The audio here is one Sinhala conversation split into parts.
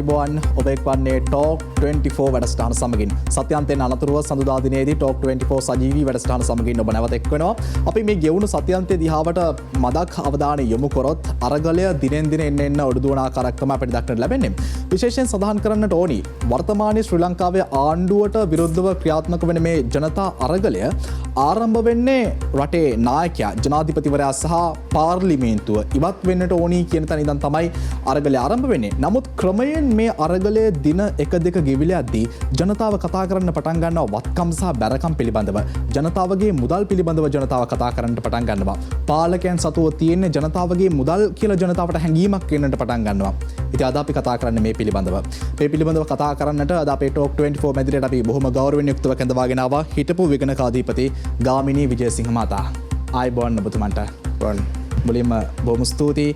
ආයුබෝවන් ඔබ එක්වන්නේ ටෝක් 24 වැඩසටහන සමගින් සත්‍යන්තයෙන් අනතුරුව සඳුදා දිනේදී ටෝක් 24 සජීවී වැඩසටහන සමගින් ඔබ නැවත එක්වෙනවා. අපි මේ ගෙවුණු සත්‍යන්තයේ දිහාවට මදක් අවධානය යොමු කරොත් අරගලය දිනෙන් දින එන්න ඔඩුදුවන ආකාරයක් තමයි අපිට දක්නට ලැබෙන්නේ. විශේෂයෙන් සඳහන් කරන්නට ඕනි වර්තමානයේ ශ්‍රී ලංකාවේ ආණ්ඩුවට විරුද්ධව ක්‍රියාත්මක වෙන මේ ජනතා අරගලය ආරම්භ වෙන්නේ රටේ නායකයා ජනාධිපතිවරයා සහ පාර්ලිමේන්තුව ඉවත් වෙන්නට ඕනි කියන තැන ඉඳන් තමයි අරගලය ආරම්භ වෙන්නේ. නමුත් ක්‍රමයෙන් මේ අරගලය දින 1-2 ගෙවිලා යද්දී ජනතාව කතා කරන්න පටන් ගන්නවා වත්කම් සහ බැරකම් පිළිබඳව. ජනතාවගේ මුදල් පිළිබඳව ජනතාව කතා කරන්න පටන් ගන්නවා. පාලකයන් සතුව තියෙන ජනතාවගේ මුදල් කියලා ජනතාවට හැඟීමක් එන්නට පටන් ගන්නවා. ඉතින් අද අපි කතා කරන්නේ මේ පිළිබඳව. මේ පිළිබඳව කතා කරන්නට අද අපේ ටෝක් 24 මැදිරියට අපි බොහොම ගෞරවයෙන් යුක්තව කැඳවාගෙන ආවා හිටපු විගණකාධිපති ගාමිණී විජේසිංහ මහතා. ආයුබෝවන් ඔබතුමන්ට. මුලින්ම බොහොම ස්තුතියි.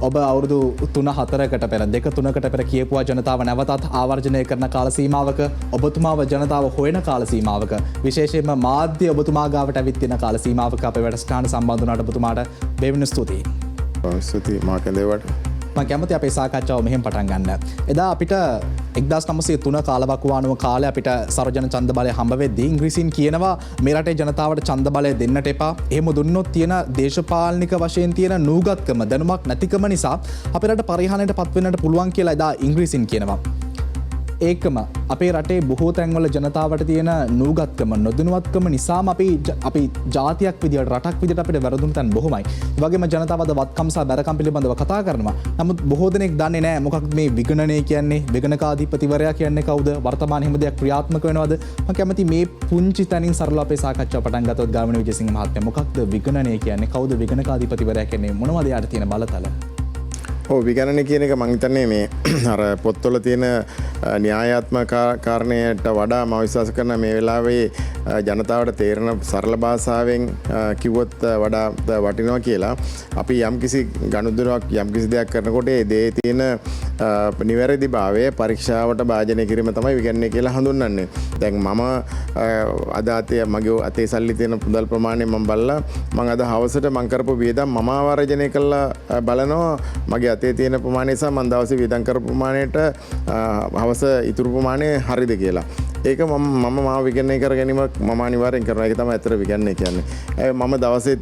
ඔබ අවුරුදු 3-4කට පෙර 2-3කට පෙර කියපුවා ජනතාව නැවතත් ආවර්ජනය කරන කාල සීමාවක ඔබතුමාව ජනතාව හොයන කාල සීමාවක විශේෂයෙන්ම මාධ්‍ය ඔබතුමා ගාවට ඇවිත් තියෙන කාල සීමාවක අපේ වැඩසටහන සම්බන්ධ වුණාට ඔබතුමාට බෙහෙවින් ස්තුතියි. ස්තුතියි මා කැඳේවට. මම කැමති අපේ සාකච්ඡාව මෙහෙම පටන් ගන්න. එදා අපිට 1903 කාලවකවානුව කාලේ අපිට සර්වජන ඡන්ද බලය හම්බ වෙද්දී ඉංග්‍රීසීන් කියනවා මේ රටේ ජනතාවට ඡන්ද බලය දෙන්නට එපා. එහෙම දුන්නොත් තියෙන දේශපාලනික වශයෙන් තියෙන නූගත්කම දැනුමක් නැතිකම නිසා අපේ රට පරිහානියට පත් වෙන්නට පුළුවන් කියලා එදා ඉංග්‍රීසීන් කියනවා. ඒකම අපේ රටේ බොහෝ තැන්වල ජනතාවට තියෙන නූගත්කම නොදැනුවත්කම නිසාම අපි ජාතියක් විදියට රටක් විදියට අපිට වැරදුණු තැන් බොහොමයි. ඒ වගේම ජනතාව අද වත්කම් සහ බැරකම් පිළිබඳව කතා කරනවා. නමුත් බොහෝ දෙනෙක් දන්නේ නැහැ මොකක්ද මේ විගණනය කියන්නේ, විගණකාධිපතිවරයා කියන්නේ කවුද, වර්තමානයේ හැම දෙයක් ක්‍රියාත්මක වෙනවද? මම කැමති මේ පුංචි තැනින් සරලව අපේ සාකච්ඡාව පටන් ගත්තොත් ගාමිණී විජේසිංහ මහත්මයා මොකක්ද විගණනය කියන්නේ, කවුද විගණකාධිපතිවරයා කියන්නේ, මොනවද යාට තියෙන බලතල? විගණනය කියන එක මං හිතන්නේ මේ අර පොත්වල තියෙන න්‍යායාත්මක කාරණයට වඩා මම විශ්වාස කරන මේ වෙලාවේ ජනතාවට තේරෙන සරල භාෂාවෙන් කිව්වොත් වඩා වටිනවා කියලා. අපි යම්කිසි ගනුදෙනුවක් යම්කිසි දෙයක් කරනකොට ඒ දේ තියෙන නිවැරදිභාවය පරීක්ෂාවට භාජනය කිරීම තමයි විගණනය කියලා හඳුන්වන්නේ. දැන් මම අද මගේ අතේ සල්ලි තියෙන මුදල් ප්‍රමාණය මම බලලා මම අද හවසට මම කරපු වියදම් මම ආවර්ජනය කළා බලනවා මගේ අතේ තියෙන ප්‍රමාණය සහ මම දවසේ වියදම් කරපු ප්‍රමාණයට හවස ඉතුරු ප්‍රමාණය හරිද කියලා. ඒක මම මාව විගණනය කර ගැනීමක් මම අනිවාර්යෙන් කරනවා. ඒක තමයි ඇත්තට විගණනය කියන්නේ. මම දවසේ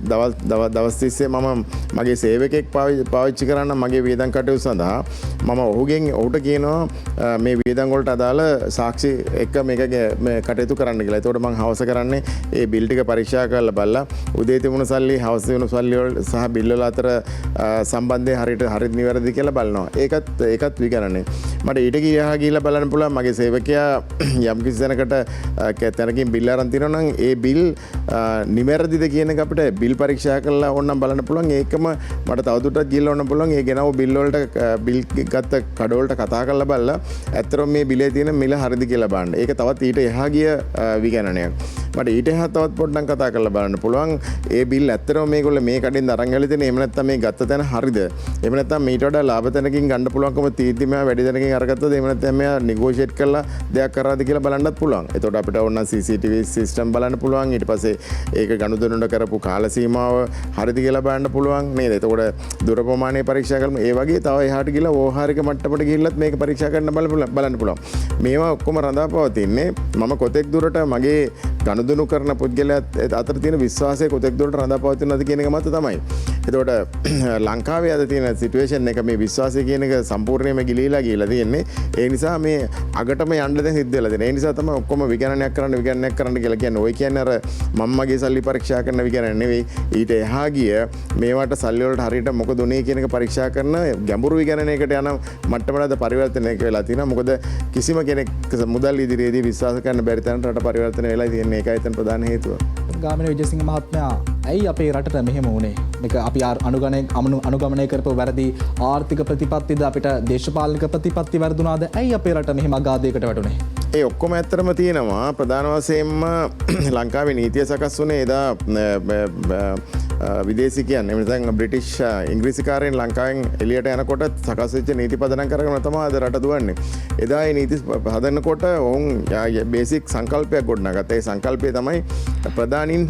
දවස් තිස්සේ මම මගේ සේවකෙක් පාවිච්චි කරන්න මගේ වියදම් කටයුතු සඳහා මම ඔහුට කියනවා මේ වියදම් වලට අදාළ සාක්ෂි එක්ක මේක කටයුතු කරන්න කියලා. ඒතකොට මම හවස කරන්නේ ඒ බිල් ටික පරීක්ෂා කරලා බලලා උදේ තිබුණු සල්ලි හවස තිබුණු සල්ලි වල සහ බිල් වල අතර සම්බන්ධය හරියට නිවැරදි කියලා බලනවා. ඒකත් විගණනය. මට ඊට ගිහලා බලන්න පුළුවන් මගේ සේවකයා යම් කිසි තැනකින් බිල් අරන් තියෙනවා නම් ඒ බිල් නිවැරදිද කියන එක අපිට බිල් පරීක්ෂා කරලා ඕනනම් බලන්න පුළුවන්. ඒකම මට තවදුරටත් ගිහලා ඕනනම් පුළුවන් ඒ ගෙනව බිල් වලට බිල් ගත්ත කඩවලට කතා කරලා බලලා ඇත්තටම මේ බිලේ තියෙන මිල හරිද කියලා බලන්න. ඒක තවත් ඊට එහා ගිය විගණනයක්. මට ඊට එහා තවත් පොඩ්ඩක් කතා කරලා බලන්න පුළුවන්. ඒ බිල් ඇත්තටම මේගොල්ලෝ මේ කඩෙන් අරන් ගලලා තියෙන එහෙම නැත්නම් මේ ගත්ත තැන හරිද? එහෙම නැත්නම් මීට වඩා ලාභ තැනකින් ගන්න පුළුවන්කම තීන්දුව මෙයා වැඩි තැනකින් අරගත්තද? එහෙම නැත්නම් මෙයා නිගෝෂিয়েට් කරලා දෙයක් කරාද කියලා බලන්නත් පුළුවන්. එතකොට අපිට ඕන CCTV සිස්ටම් බලන්න පුළුවන්. ඊට පස්සේ ඒක ගනුදෙනුට කරපු කාල සීමාව හරිද කියලා බලන්න පුළුවන් නේද? එතකොට දුර ප්‍රමාණය පරීක්ෂා කරමු. ඒ වගේ තව එහාට ගිහලා ඕහාරික මට්ටමට ගිහිල්ලත් මේක පරීක්ෂා කරන්න බලන්න පුළුවන්. මේවා ඔක්කොම රඳාපවතින්නේ මම කොතෙක් දුරට මගේ ගනුදෙනු කරන පුද්ගලයාත් අතර තියෙන විශ්වාසය කොතෙක් දුරට රඳාපවතිනවද කියන එක මත තමයි. එතකොට ලංකාවේ අද තියෙන සිටුේෂන් එක මේ විශ්වාසය කියන එක සම්පූර්ණයෙන්ම ගිලිහිලා තියෙන්නේ. ඒ නිසා මේ අගටම යන්න දැන් සිද්ධ වෙලා තියෙනවා. ඒ නිසා තමයි ඔක්කොම විගණනයක් කරන්න කියලා කියන්නේ. ඔය කියන්නේ අර මම මගේ සල්ලි පරීක්ෂා කරන විගණනය නෙවෙයි. ඊට එහා ගිය මේවට සල්ලි වලට හරියට මොකද උනේ කියන එක පරීක්ෂා කරන ගැඹුරු විගණනයකට යන මට්ටමකට පරිවර්තනයක් වෙලා තියෙනවා. මොකද කිසිම කෙනෙක් මුදල් ඉදිරියේදී විශ්වාස කරන්න බැරි තරමට රට පරිවර්තන වෙලා තියෙන්නේ. ඒකයි එතන ප්‍රධාන හේතුව. ගාමිණී විජේසිංහ මහත්මයා ඇයි අපේ රටට මෙහෙම වුනේ? මේක අපි අනුගමනය කරපු වැරදි ආර්ථික ප්‍රතිපත්තිද අපිට දේශපාලනික ප්‍රතිපත්ති වැරදුනාද? ඇයි අපේ රට මෙහෙම අගාධයකට වැටුනේ? ඒ ඔක්කොම ඇත්තටම තියෙනවා. ප්‍රධාන වශයෙන්ම ලංකාවේ නීතිය සකස් වුණේ එදා විදේශිකයන් එහෙම නැත්නම් බ්‍රිටිෂ් ඉංග්‍රීසිකාරයන් ලංකාවෙන් එළියට යනකොට සකස් වෙච්ච නීති පදනම් කරගෙන තමයි අද රට දුවන්නේ. එදා මේ නීති හදනකොට ඔවුන් බේසික් සංකල්පයක් ගොඩනගත්තා. ඒ සංකල්පය තමයි ප්‍රධානින්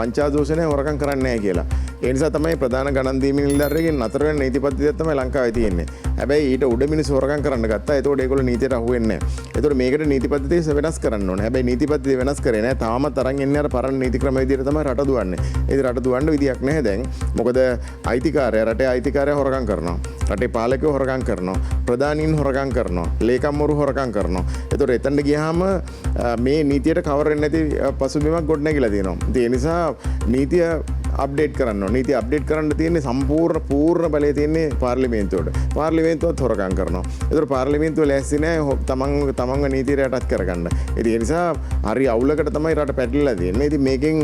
වංචා දූෂණය හොරකම් කරන්නේ නැහැ කියලා. ඒ නිසා තමයි ප්‍රධාන ගණන් දීමේ නිලධාරියගෙන් නතර වෙන නීතිපද්ධතියක් තමයි ලංකාවේ තියෙන්නේ. හැබැයි ඊට උඩ මිනිස්සු හොරගම් කරන්න ගත්තා. ඒතකොට ඒගොල්ලෝ නීතියට අහු වෙන්නේ නැහැ. ඒතකොට මේකට නීතිපද්ධතිය වෙනස් කරන්න ඕනේ. හැබැයි නීතිපද්ධතිය වෙනස් කරේ නැහැ. තාමත් අරන් එන්නේ අර පරණ නීති ක්‍රම විදිහට තමයි රට දුවන්නේ. ඒ රට දුවන්න විදියක් නැහැ දැන්. මොකද අයිතිකාරය රටේ අයිතිකාරය හොරගම් කරනවා. රටේ පාලකයෝ හොරගම් කරනවා. ප්‍රධානීන් හොරගම් කරනවා. ලේකම්වරු හොරගම් කරනවා. ඒතකොට එතනට ගියාම මේ නීතියට කවර් වෙන්නේ නැති පසුබිමක් ගොඩනැගිලා තියෙනවා. ඒ නිසා නීතිය අප්ඩේට් කරන්න ඕනේ. නීතිය අප්ඩේට් කරන්න තියෙන්නේ සම්පූර්ණ පූර්ණ බලය තියෙන්නේ පාර්ලිමේන්තුවට. පාර්ලිමේන්තුවත් හොරගම් කරනවා. ඒතකොට පාර්ලිමේන්තුව ලෑස්ති නැහැ තමන්ව නීතියට යටත් කරගන්න. ඉතින් ඒ නිසා හරි අවුලකට තමයි රට පැටලලා තියෙන්නේ. ඉතින් මේකෙන්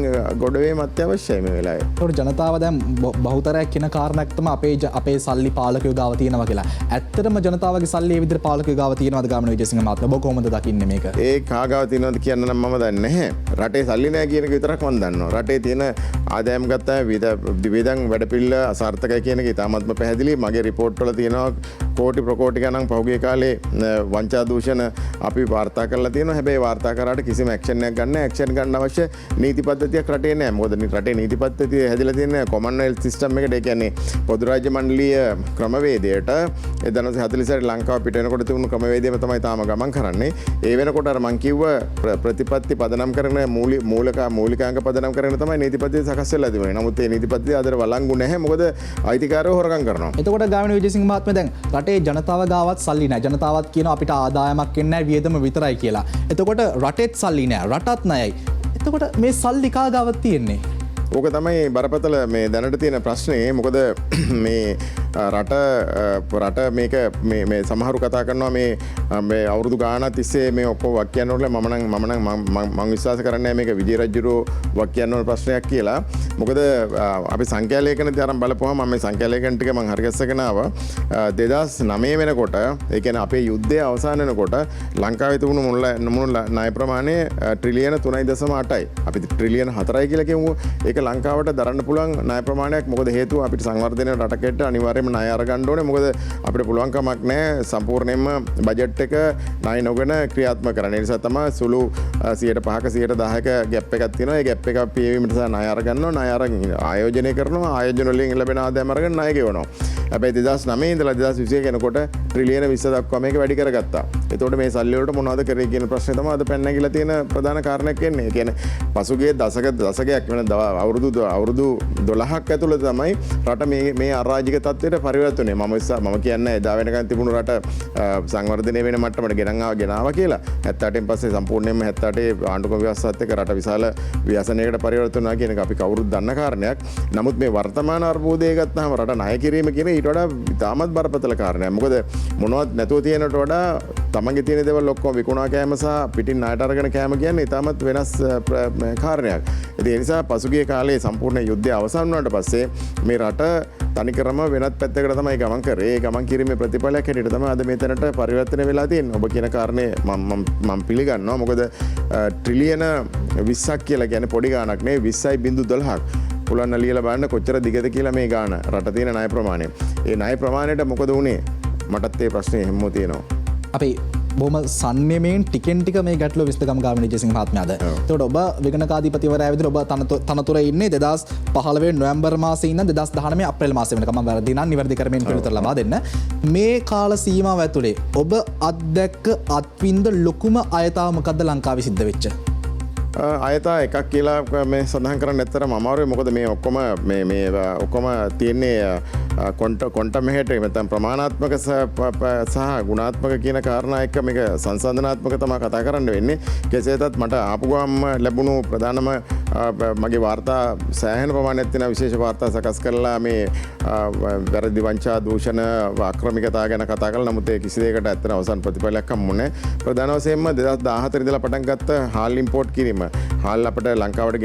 ගොඩ වීම අත්‍යවශ්‍යයි මේ වෙලාවේ. ඒකට ජනතාව දැන් බහුතරයක් කියන කාරණයක් තමයි අපේ සල්ලි පාලකයෝ ගාව තියෙනවා කියලා. ඇත්තටම ජනතාවගේ සල්ලි ඒ විදිහට පාලකයෝ ගාව තියෙනවද ගාමිණී විජේසිංහ මහත්මයා? ඔබ කොහොමද දකින්නේ මේක? ඒ කාගාව තියෙනවද කියන්න නම් මම දන්නේ නැහැ. රටේ සල්ලි නැහැ කියන එක විතරක් මම දන්නවා. රටේ තියෙන ආදායම් ගත්තා විවිධ වැඩපිළිවෙල අසාර්ථකයි කියන එක ඉතාමත්ම පැහැදිලි. මගේ රිපෝට් වල තියෙනවා කෝටි ප්‍රකෝටි ගණන් පහුගිය කාලේ වංචා දූෂණ අපි වාර්තා කරලා තියෙනවා. හැබැයි වාර්තා කරාට කිසිම ඇක්ෂන් එකක් ගන්න නැහැ. ඇක්ෂන් ගන්න අවශ්‍ය නීති පද්ධතියක් රටේ නැහැ. මොකද රටේ නීති පද්ධතිය හැදිලා තියෙන්නේ කොමන්වෙල්ත් සිස්ටම් එකට. ඒ කියන්නේ පොදු රාජ්‍ය මණ්ඩලීය ක්‍රමවේදයට 1940 ලංකාව පිට වෙනකොට තිබුණු ක්‍රමවේදයම තමයි තාම ගමන් කරන්නේ. ඒ වෙනකොට අර මං කිව්ව ප්‍රතිපත්ති පදනම් කරන මූලිකාංග පදනම් කරගෙන තමයි නීති පද්ධතිය සකස් වෙලා තිබුණේ. නමුත් මේ නීති පද්ධතිය අද වළංගු නැහැ. මොකද අයිතිකාරයෝ හොරගම් කරනවා. එතකොට ගාමිණී විජේසිංහ මහත්මයා දැන් රටේ ජනතාව ගාවත් සල්ලි නැහැ. ජනතාවත් කියනවා අපිට ආදායමක් එන්නේ නැහැ වියදම විතරයි කියලා. එතකොට රටෙත් සල්ලි නැහැ. රටත් ණයයි. එතකොට මේ සල්ලි කා ගාවත් තියෙන්නේ? ඕක තමයි බරපතල මේ දැනට තියෙන ප්‍රශ්නේ. මොකද මේ රට මේක මේ සමහරු කතා කරනවා මේ අවුරුදු ගානක් තිස්සේ මේ ඔක්කොම වක් කියන්න ඕනේ. මම විශ්වාස කරන්නේ මේක විජේ රජුරෝ වක් කියන්න ඕන ප්‍රශ්නයක් කියලා. මොකද අපි සංඛ්‍යා ලේඛන තරම් බලපුවම මම මේ සංඛ්‍යා ලේඛන ටික මම හරිගස්සගෙන ආවා. 2009 වෙනකොට ඒ කියන්නේ අපේ යුද්ධය අවසන් වෙනකොට ලංකාවේ තිබුණු මුල් ණය ප්‍රමාණය ට්‍රිලියන 3.8යි. අපි ට්‍රිලියන 4යි කියලා කියමු. ඒක ලංකාවට දරන්න පුළුවන් ණය ප්‍රමාණයක්. මොකද හේතුව අපිට සංවර්ධනය රටකට අනිවාර්යයෙන්ම ණය අරගන්න ඕනේ. මොකද අපිට පුළුවන් කමක් නැහැ සම්පූර්ණයෙන්ම බජට් එක ණය නොගෙන ක්‍රියාත්මක කරන්න. ඒ නිසා තමයි සුළු 105ක 10ක ගැප් එකක් තියෙනවා. ඒ ගැප් එක පියවීමට ණය අරගන්නවා. ණය අරන් ආයෝජනය කරනවා. ආයෝජන වලින් ලැබෙන ආදායම අරගෙන ණය ගෙවනවා. හැබැයි 2009 ඉඳලා 2021 වෙනකොට ට්‍රිලියන 20 දක්වා මේක වැඩි කරගත්තා. එතකොට මේ සල්ලි වලට මොනවද කරේ කියන ප්‍රශ්නේ තමයි අද පැන නැගිලා තියෙන ප්‍රධාන කාරණයක් වෙන්නේ. ඒ කියන්නේ පසුගිය දශකයක් වෙන අවුරුදු 12ක් ඇතුළත තමයි රට මේ අරාජික තත්ත්වයට පරිවර්තනය. මම කියන්නේ එදා වෙනකන් තිබුණු රට සංවර්ධනය වෙන මට්ටමට ගෙනාවා කියලා. 78න් පස්සේ සම්පූර්ණයෙන්ම 78 ආණ්ඩුක්‍රම ව්‍යවස්ථාවත් එක්ක රට විශාල ව්‍යසනයකට පරිවර්තන වුණා කියන එක අපි කවුරුත් දන්න කාරණයක්. නමුත් මේ වර්තමාන අර්බුදය ගත්තාම රට ණය කිරීම කියන ඊට වඩා ඉතාමත් බරපතල කාරණයක්. මොකද මොනවත් නැතුව තියෙනට වඩා තමන්ගේ තියෙන දේවල් ඔක්කොම විකුණා කෑම සහ පිටින් ණයට අරගෙන කෑම කියන්නේ ඉතාමත් වෙනස් කාරණයක්. ඒ නිසා පසුගිය කාලේ සම්පූර්ණ යුද්ධය අවසන් වුණාට පස්සේ මේ රට තනිකරම වෙනත් පැත්තකට තමයි ගමන් කරේ. ඒ ගමන් කිරීමේ ප්‍රතිඵලයක් හැටියට තමයි අද මෙතනට පරිවර්තනය වෙලා තියෙන්නේ. ඔබ කියන කාරණේ මම පිළිගන්නවා. මොකද ට්‍රිලියන 20ක් කියලා කියන්නේ පොඩි ගාණක් නෙවෙයි 20.12ක්. පුළුවන් ලියලා බලන්න කොච්චර දිගද කියලා මේ ගාණ රට තියෙන ණය ප්‍රමාණය. ඒ ණය ප්‍රමාණයට මොකද වුනේ? මටත් ඒ ප්‍රශ්නේ හැමෝම තියෙනවා. අපි බොහොම සන්නියමෙන් ටිකෙන් ටික මේ ගැටලුව විසඳගම් ගාමිණී විජේසිංහ මහත්මයාද. එතකොට ඔබ විගණකාධිපතිවරයා විදිහට ඔබ තනතුර ඉන්නේ 2015 නොවැම්බර් මාසයේ ඉඳන් 2019 අප්‍රේල් මාසෙ වෙනකම්. මම වැරදි නම් නිවැරදි කරමින් පිළිතුර ලබා දෙන්න. මේ කාල සීමාව ඇතුලේ ඔබ අත්දැක්ක අත්විඳ ලොකුම අයතාව මොකද්ද ලංකාවේ සිද්ධ වෙච්ච? අයතා එකක් කියලා මේ සඳහන් කරන්න ඇත්තටම අමාරුයි. මොකද මේ ඔක්කොම ඔක්කොම තියෙන්නේ කොන්ටම් මෙහෙට නැත්නම් ප්‍රමාණාත්මක සහ ගුණාත්මක කියන කාරණා එක්ක මේක සංසන්දනාත්මක තමයි කතා කරන්න වෙන්නේ. කෙසේතත් මට ආපු ගමන් ලැබුණු ප්‍රධානම මගේ වාර්තා සෑහෙන ප්‍රමාණයක් තියෙන විශේෂ වාර්තා සකස් කරලා මේ වැරදි වංචා දූෂණ ආක්‍රමිකතා ගැන කතා කරලා. නමුත් ඒ කිසි දෙයකට ඇත්තට අවසන් ප්‍රතිඵලයක් හම්බුනේ නැහැ. ප්‍රධාන වශයෙන්ම 2014 ඉඳලා පටන් ගත්ත හාල් ඉම්පෝට් කිරීම. හාල් අපට ලංකාවට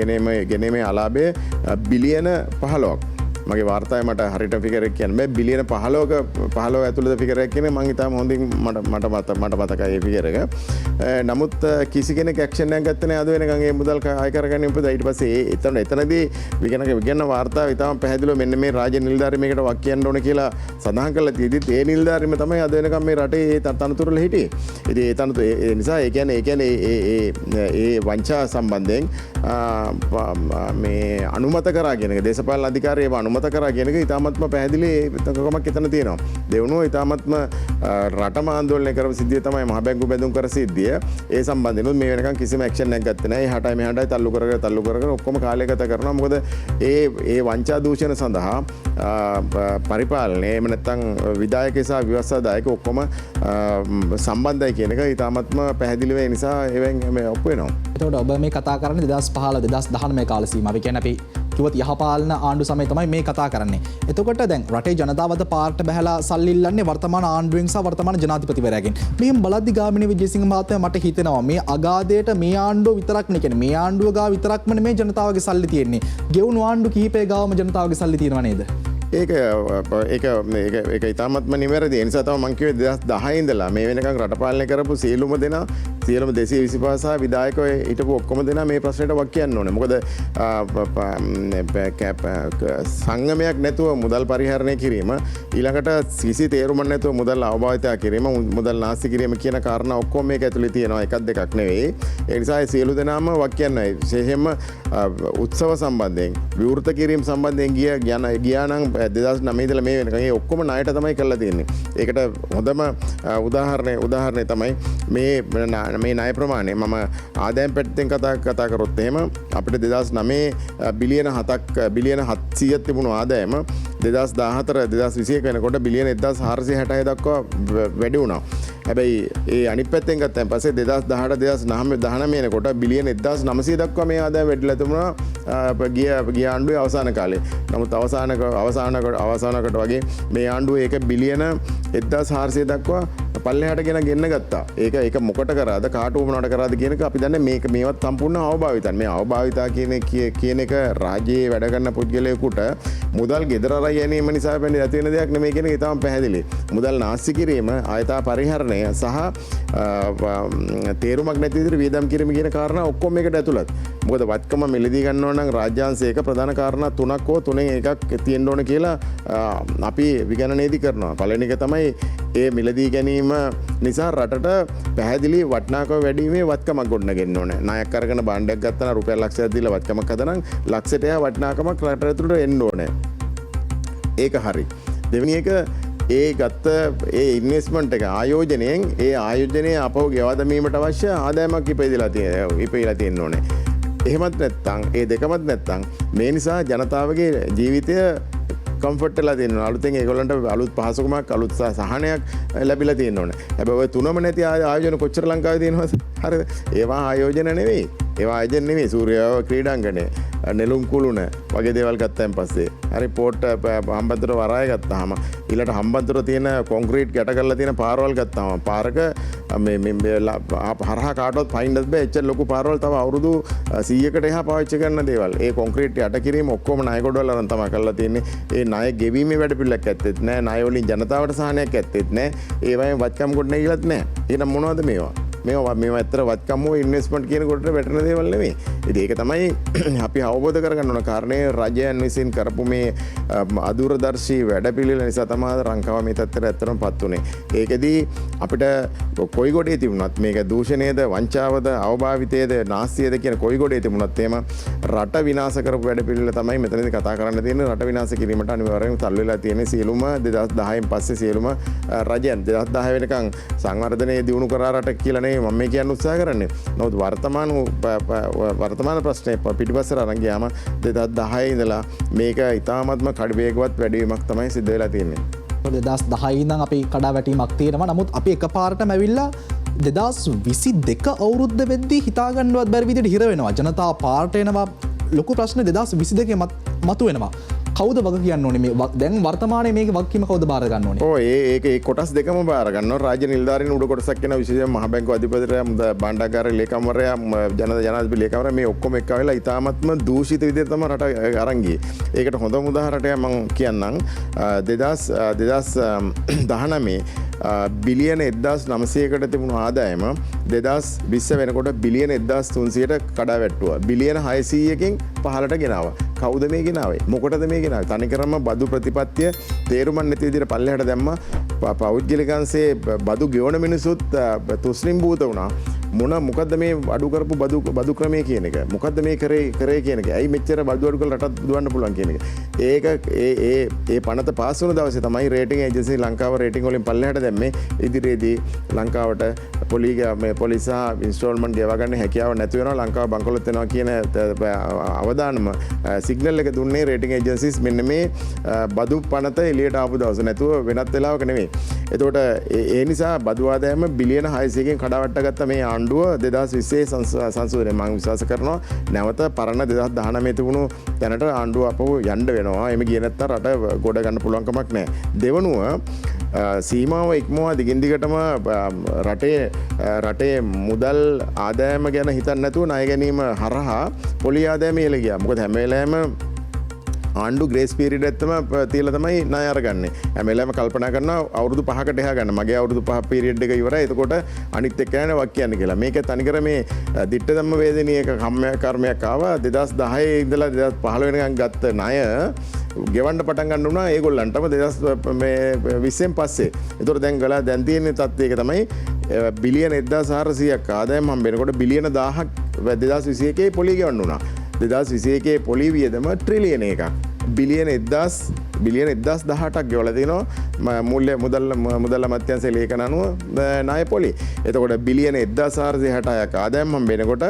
ගෙනීමේ අලාභය බිලියන 15ක්. මගේ වාර්තාවේ මට හරියට ෆිගර් එක කියන්න බෑ. බිලියන 15 ඇතුළත ෆිගර් එකක් කියන්නේ මං හිතාම හොඳින් මට මතකයි ඒ ෆිගර් එක. නමුත් කිසි කෙනෙක් ඇක්ෂන් එකක් ගත්තේ නැහැ අද වෙනකන් ඒ මුදල් අය කරගන්න ඉපද. ඊට පස්සේ එතනදී විගණන වාර්තාව ඉතාම පැහැදිලිව මෙන්න මේ රාජ්‍ය නිලධාරී මේකට වක් කියන්න ඕන කියලා සඳහන් කරලා තියෙද්දිත් ඒ නිලධාරීම තමයි අද වෙනකම් මේ රටේ ඒ තනතුරල හිටියේ. ඉතින් ඒ තනතුර ඒ නිසා ඒ කියන්නේ ඒ වංචා සම්බන්ධයෙන් මේ අනුමත කරා කියන එක දේශපාලන අධිකාරිය ඒව අනුමත කරා කියන එක ඉතාමත්ම පැහැදිලි තකමක් එතන තියෙනවා. දෙවනුව ඉතාමත්ම රටම ආందోලනය කරපු සිද්ධිය තමයි මහ බැංකුව බැඳුම් කර සිද්ධිය. ඒ සම්බන්ධෙනුත් මේ වෙනකන් කිසිම ඇක්ෂන් එකක් ගත්තේ නැහැ. එහාටයි මෙහාටයි තල්ලු කරගෙන ඔක්කොම කාලය ගත කරනවා. මොකද ඒ වංචා දූෂණ සඳහා පරිපාලනය එහෙම නැත්නම් විධායක සහ ව්‍යවස්ථාදායක ඔක්කොම සම්බන්ධයි කියන එක ඉතාමත්ම පැහැදිලි වෙන නිසා එවෙන් මේ ඔප්පු වෙනවා. එතකොට ඔබ මේ කතා කරන්නේ 2015 2019 කාල සීමාව. ඒ කියන්නේ අපි කිව්වොත් යහපාලන ආණ්ඩු සමය තමයි මේ කතා කරන්නේ. එතකොට දැන් රටේ ජනතාවද පාරට බහැලා සල්ලි ඉල්ලන්නේ වර්තමාන ආණ්ඩුවෙන් සහ වර්තමාන ජනාධිපතිවරයාගෙන්. මෙහෙම බලද්දි ගාමිණී විජේසිංහ මහත්මයා මට හිතෙනවා මේ අගාධයට මේ ආණ්ඩුව විතරක් නේ කියන්නේ මේ ආණ්ඩුව ගාව විතරක්ම නෙමේ ජනතාවගේ සල්ලි තියෙන්නේ. ගෙවුණු ආණ්ඩු කිහිපය ගාවම ජනතාවගේ සල්ලි තියෙනව නේද? ඒක ඉතාමත්ම නිවැරදි. ඒ නිසා තමයි මම කිව්වේ 2010 ඉඳලා මේ වෙනකන් රට පාලනය කරපු සියලුම දෙනා 225 සහ විධායකයෝ හිටපු ඔක්කොම දෙනා මේ ප්‍රශ්නෙට වක් කියන්න ඕනේ. මොකද සංගමයක් නැතුව මුදල් පරිහරණය කිරීම ඊළඟට කිසි තේරුමක් නැතුව මුදල් අවභාවිතය කිරීම මුදල් නාස්ති කිරීම කියන කාරණා ඔක්කොම මේක ඇතුලේ තියෙනවා. එකක් දෙකක් නෙවෙයි. ඒ නිසා ඒ සියලු දෙනාම වක් කියන්නයි. විශේෂයෙන්ම උත්සව සම්බන්ධයෙන් විවෘත කිරීම සම්බන්ධයෙන් ගියා නම් 2009 ඉඳලා මේ වෙනකන් ඒ ඔක්කොම ණයට තමයි කරලා තියෙන්නේ. ඒකට හොඳම උදාහරණය තමයි මේ ණය ප්‍රමාණය. මම ආදායම් පැත්තෙන් කතා කරොත් එහෙම අපිට 2009 බිලියන 700ක් තිබුණු ආදායම 2014 2021 වෙනකොට බිලියන 1466 දක්වා වැඩි වුණා. හැබැයි ඒ අනිත් පැත්තෙන් ගත්තන් පස්සේ 2018 2019 වෙනකොට බිලියන 1900 දක්වා මේ ආදායම වැඩිලා තිබුණා ගිය ආණ්ඩුවේ අවසාන කාලේ. නමුත් අවසානකට වගේ මේ ආණ්ඩුව ඒක බිලියන 1400 දක්වා පල්ලෙහාට ගෙන්න ගත්තා. ඒක මොකට කරාද කාට උවමනට කරාද කියන එක අපි දන්නේ මේවත් සම්පූර්ණ අවභාවිතන්. මේ අවභාවිතා කියන එක රාජ්‍යයේ වැඩ කරන පුද්ගලයෙකුට මුදල් ගෙදර අර ගැනීම නිසා වෙන්නේ නැති වෙන දෙයක් නෙමෙයි කියන එක ඉතාම පැහැදිලි. මුදල් නාස්ති කිරීම ආයතා පරිහරණය සහ තේරුමක් නැති විදිහට වියදම් කිරීම කියන කාරණා ඔක්කොම මේකට ඇතුළත්. මොකද වත්කම මිලදී ගන්නවා නම් රාජ්‍යාංශයක ප්‍රධාන කාරණා තුනක් හෝ තුනෙන් එකක් තියෙන්න ඕන කියලා අපි විගණනයේදී කරනවා. පළවෙනි එක තමයි ඒ මිලදී ගැනීම නිසා රටට පැහැදිලි වටිනාකම වැඩිීමේ වත්කමක් ගොඩනගෙන්න ඕනේ. ණයක් අරගෙන භාණ්ඩයක් ගත්තා නම් රුපියල් ලක්ෂයක් දීලා වත්කමක් හදනම් ලක්ෂයට එහා වටිනාකමක් රට ඇතුළට එන්න ඕනේ. ඒක හරි. දෙවෙනි එක ඒ ගත්ත ඒ ඉන්වෙස්ට්මන්ට් එක ආයෝජනයෙන් ඒ ආයෝජනය අපව ගෙවා දැමීමට අවශ්‍ය ආදායමක් ඉපදලා තියෙන්න ඕනේ. එහෙමත් නැත්නම් ඒ දෙකමත් නැත්නම් මේ නිසා ජනතාවගේ ජීවිතය කම්ෆර්ට් වෙලා තියෙනවා. අලුතෙන් ඒගොල්ලන්ට අලුත් පහසුකමක් අලුත් සහනයක් ලැබිලා තියෙන්න ඕනේ. හැබැයි ඔය තුනම නැති ආයෝජන කොච්චර ලංකාවේ තියෙනවද? හරිද? ඒවා ආයෝජන නෙවෙයි. ඒවා ආයෝජන නෙවෙයි. සූර්යාව ක්‍රීඩාංගණය, නෙළුම් කුළුණ වගේ දේවල් ගත්තයින් පස්සේ හරි පෝට් හම්බන්තොට වරාය ගත්තාම ඊළඟට හම්බන්තොට තියෙන කොන්ක්‍රීට් ගැට කරලා තියෙන පාරවල් ගත්තාම පාරක මේ හරහා කාටවත් පයින්නත් බෑ. එච්චර ලොකු පාරවල් තව අවුරුදු 100කට එහා පාවිච්චි කරන දේවල්. ඒ කොන්ක්‍රීට් යට කිරීම ඔක්කොම ණය ගොඩවල අරන් තමයි කරලා තියෙන්නේ. ඒ ණය ගෙවීමේ වැඩපිළිවෙලක් ඇත්තෙත් නෑ. ණය වලින් ජනතාවට සහනයක් ඇත්තෙත් නෑ. ඒ වගේම වත්කම් කොට නැගිලත් නෑ. එහෙනම් මොනවද මේවා? මේවා ඇත්තට වත්කම් හෝ ඉන්වෙස්ට්මන්ට් කියන කොට වැටෙන දේවල් නෙමෙයි. ඉතින් ඒක තමයි අපි අවබෝධ කරගන්න ඕන කාරණේ. රජයන් විසින් කරපු මේ අදූරදර්ශී වැඩපිළිවෙල නිසා තමයි රංකාව මේ තත්ත්වයට ඇත්තටම පත් උනේ. ඒකෙදී අපිට කොයි ගොඩේ තිබුණත් මේක දූෂණයේද වංචාවද අවභාවිතයේද නාස්තියේද කියන කොයි ගොඩේ තිබුණත් එහෙම රට විනාශ කරපු වැඩපිළිවෙල තමයි මෙතනදී කතා කරන්න තියෙන්නේ. රට විනාශ කිරීමට අනිවාර්යයෙන්ම තල්ලු වෙලා තියෙන සියලුම 2010න් පස්සේ සියලුම රජයන් 2010 වෙනකන් සංවර්ධනයේ දියුණු කරා රට කියලා නේ මම මේ කියන්න උත්සාහ කරන්නේ. නමුත් වර්තමාන ප්‍රශ්නේ පිටිපස්සට අරන් ගියාම 2010 ඉඳලා මේක ඉතාමත්ම කඩවේගවත් වැඩිවීමක් තමයි සිද්ධ වෙලා තියෙන්නේ. 2010 ඉඳන් අපි කඩාවැටීමක් තියෙනවා. නමුත් අපි එකපාරටම ඇවිල්ලා 2022 අවුරුද්ද වෙද්දී හිතාගන්නවත් බැරි විදිහට හිර වෙනවා. ජනතාව පාරට එනවා. ලොකු ප්‍රශ්න 2022 මතුවෙනවා. කවුද වග කියන්න ඕනේ මේ දැන් වර්තමානයේ මේක වගකීම කවුද බාර ගන්න ඕනේ? ඕ ඒක කොටස් දෙකම බාර ගන්නවා. රාජ්‍ය නිලධාරීන් උඩ කොටසක් වෙන විශේෂයෙන් මහ බැංකුව අධිපතිවරයා භාණ්ඩාගාර ලේකම්වරයා ජනාධිපති ලේකම්වරයා මේ ඔක්කොම එක්ක වෙලා ඉතාමත්ම දූෂිත විදිහට තමයි රට අරන් ගියේ. ඒකට හොඳම උදාහරණයක් මම කියන්නම් 2019 බිලියන 1900කට තිබුණු ආදායම 2020 වෙනකොට බිලියන 1300ට කඩා වැටුවා. බිලියන 600කින් පහළට ගෙනාවා. කවුද මේ ගෙනාවේ? මොකටද මේ ගෙනාවේ? තනිකරම බදු ප්‍රතිපත්තිය තේරුම් නැති විදිහට පල්ලෙහාට දැම්මා. පෞද්ගලිකංශයේ බදු ගෙවන මිනිසුත් තුස්ලිම් භූත වුණා. මොකද්ද මේ අඩු කරපු බදු ක්‍රමය කියන එක? මොකද්ද මේ කරේ කියන එක? ඇයි මෙච්චර බදු අඩු කරලා රටත් දුවන්න පුළුවන් කියන එක? ඒක ඒ පනත පාස් වුණ දවසේ තමයි රේටින් ඒජන්සි ලංකාව රේටින් වලින් පල්ලෙහාට දැම්මේ. ඉදිරියේදී ලංකාවට පොලිස් සහ ඉන්ස්ටෝල්මන්ට් ගෙවා ගන්න හැකියාව නැති වෙනවා. ලංකාව බංකොලොත් වෙනවා කියන අවදානම සිග්නල් එක දුන්නේ රේටින් ඒජන්සිස් මෙන්න මේ බදු පනත එළියට ආපු දවස. නැතුව වෙනත් වෙලාවක නෙමෙයි. එතකොට ඒ නිසා බදු ආදායම බිලියන 600කින් කඩාවට්ට ගත්ත මේ ආණ්ඩුව 2020 සංශෝධනය මම විශ්වාස කරනවා නැවත පරණ 2019 තිබුණු තැනට ආණ්ඩුව අපව යන්න වෙනවා. එමෙ ගියේ නැත්තම් රට ගොඩ ගන්න පුළුවන් කමක් නැහැ. දෙවනුව සීමාව ඉක්මවා දිගින් දිගටම රටේ මුදල් ආදායම ගැන හිතන්නේ නැතුව ණය ගැනීම හරහා පොලි ආදායම ඉහළ ගියා. මොකද හැම වෙලාවෙම ආණ්ඩු ග්‍රේස් පීරියඩ් එකම තියලා තමයි ණය අරගන්නේ. හැම වෙලාවෙම කල්පනා කරනවා අවුරුදු 5කට එහා ගන්න. මගේ අවුරුදු 5 පීරියඩ් එක ඉවරයි. එතකොට අනිත් එක්කයන්ට වක් කියන්නේ කියලා. මේක තනිකර මේ දිට්ඨ ධම්ම වේදනීය කර්මයක් ආවා 2010 ඉඳලා 2015 වෙනකන් ගත්ත ණය ගෙවන්න පටන් ගන්න වුණා ඒගොල්ලන්ටම 2020න් පස්සේ. ඒතකොට දැන් තියෙන තත්ත්වයක තමයි බිලියන 1400ක් ආදායම් හම්බෙනකොට බිලියන 1000ක් 2021 පොලි ගෙවන්න වුණා. 2021 පොලි වියදම ට්‍රිලියන එකක්. බිලියන 1018ක් ගෙවලා තිනවා මුදල් අමාත්‍යාංශයේ ලේඛන අනුව ණය පොලි. එතකොට බිලියන 1466ක් ආදායම් හම්බෙනකොට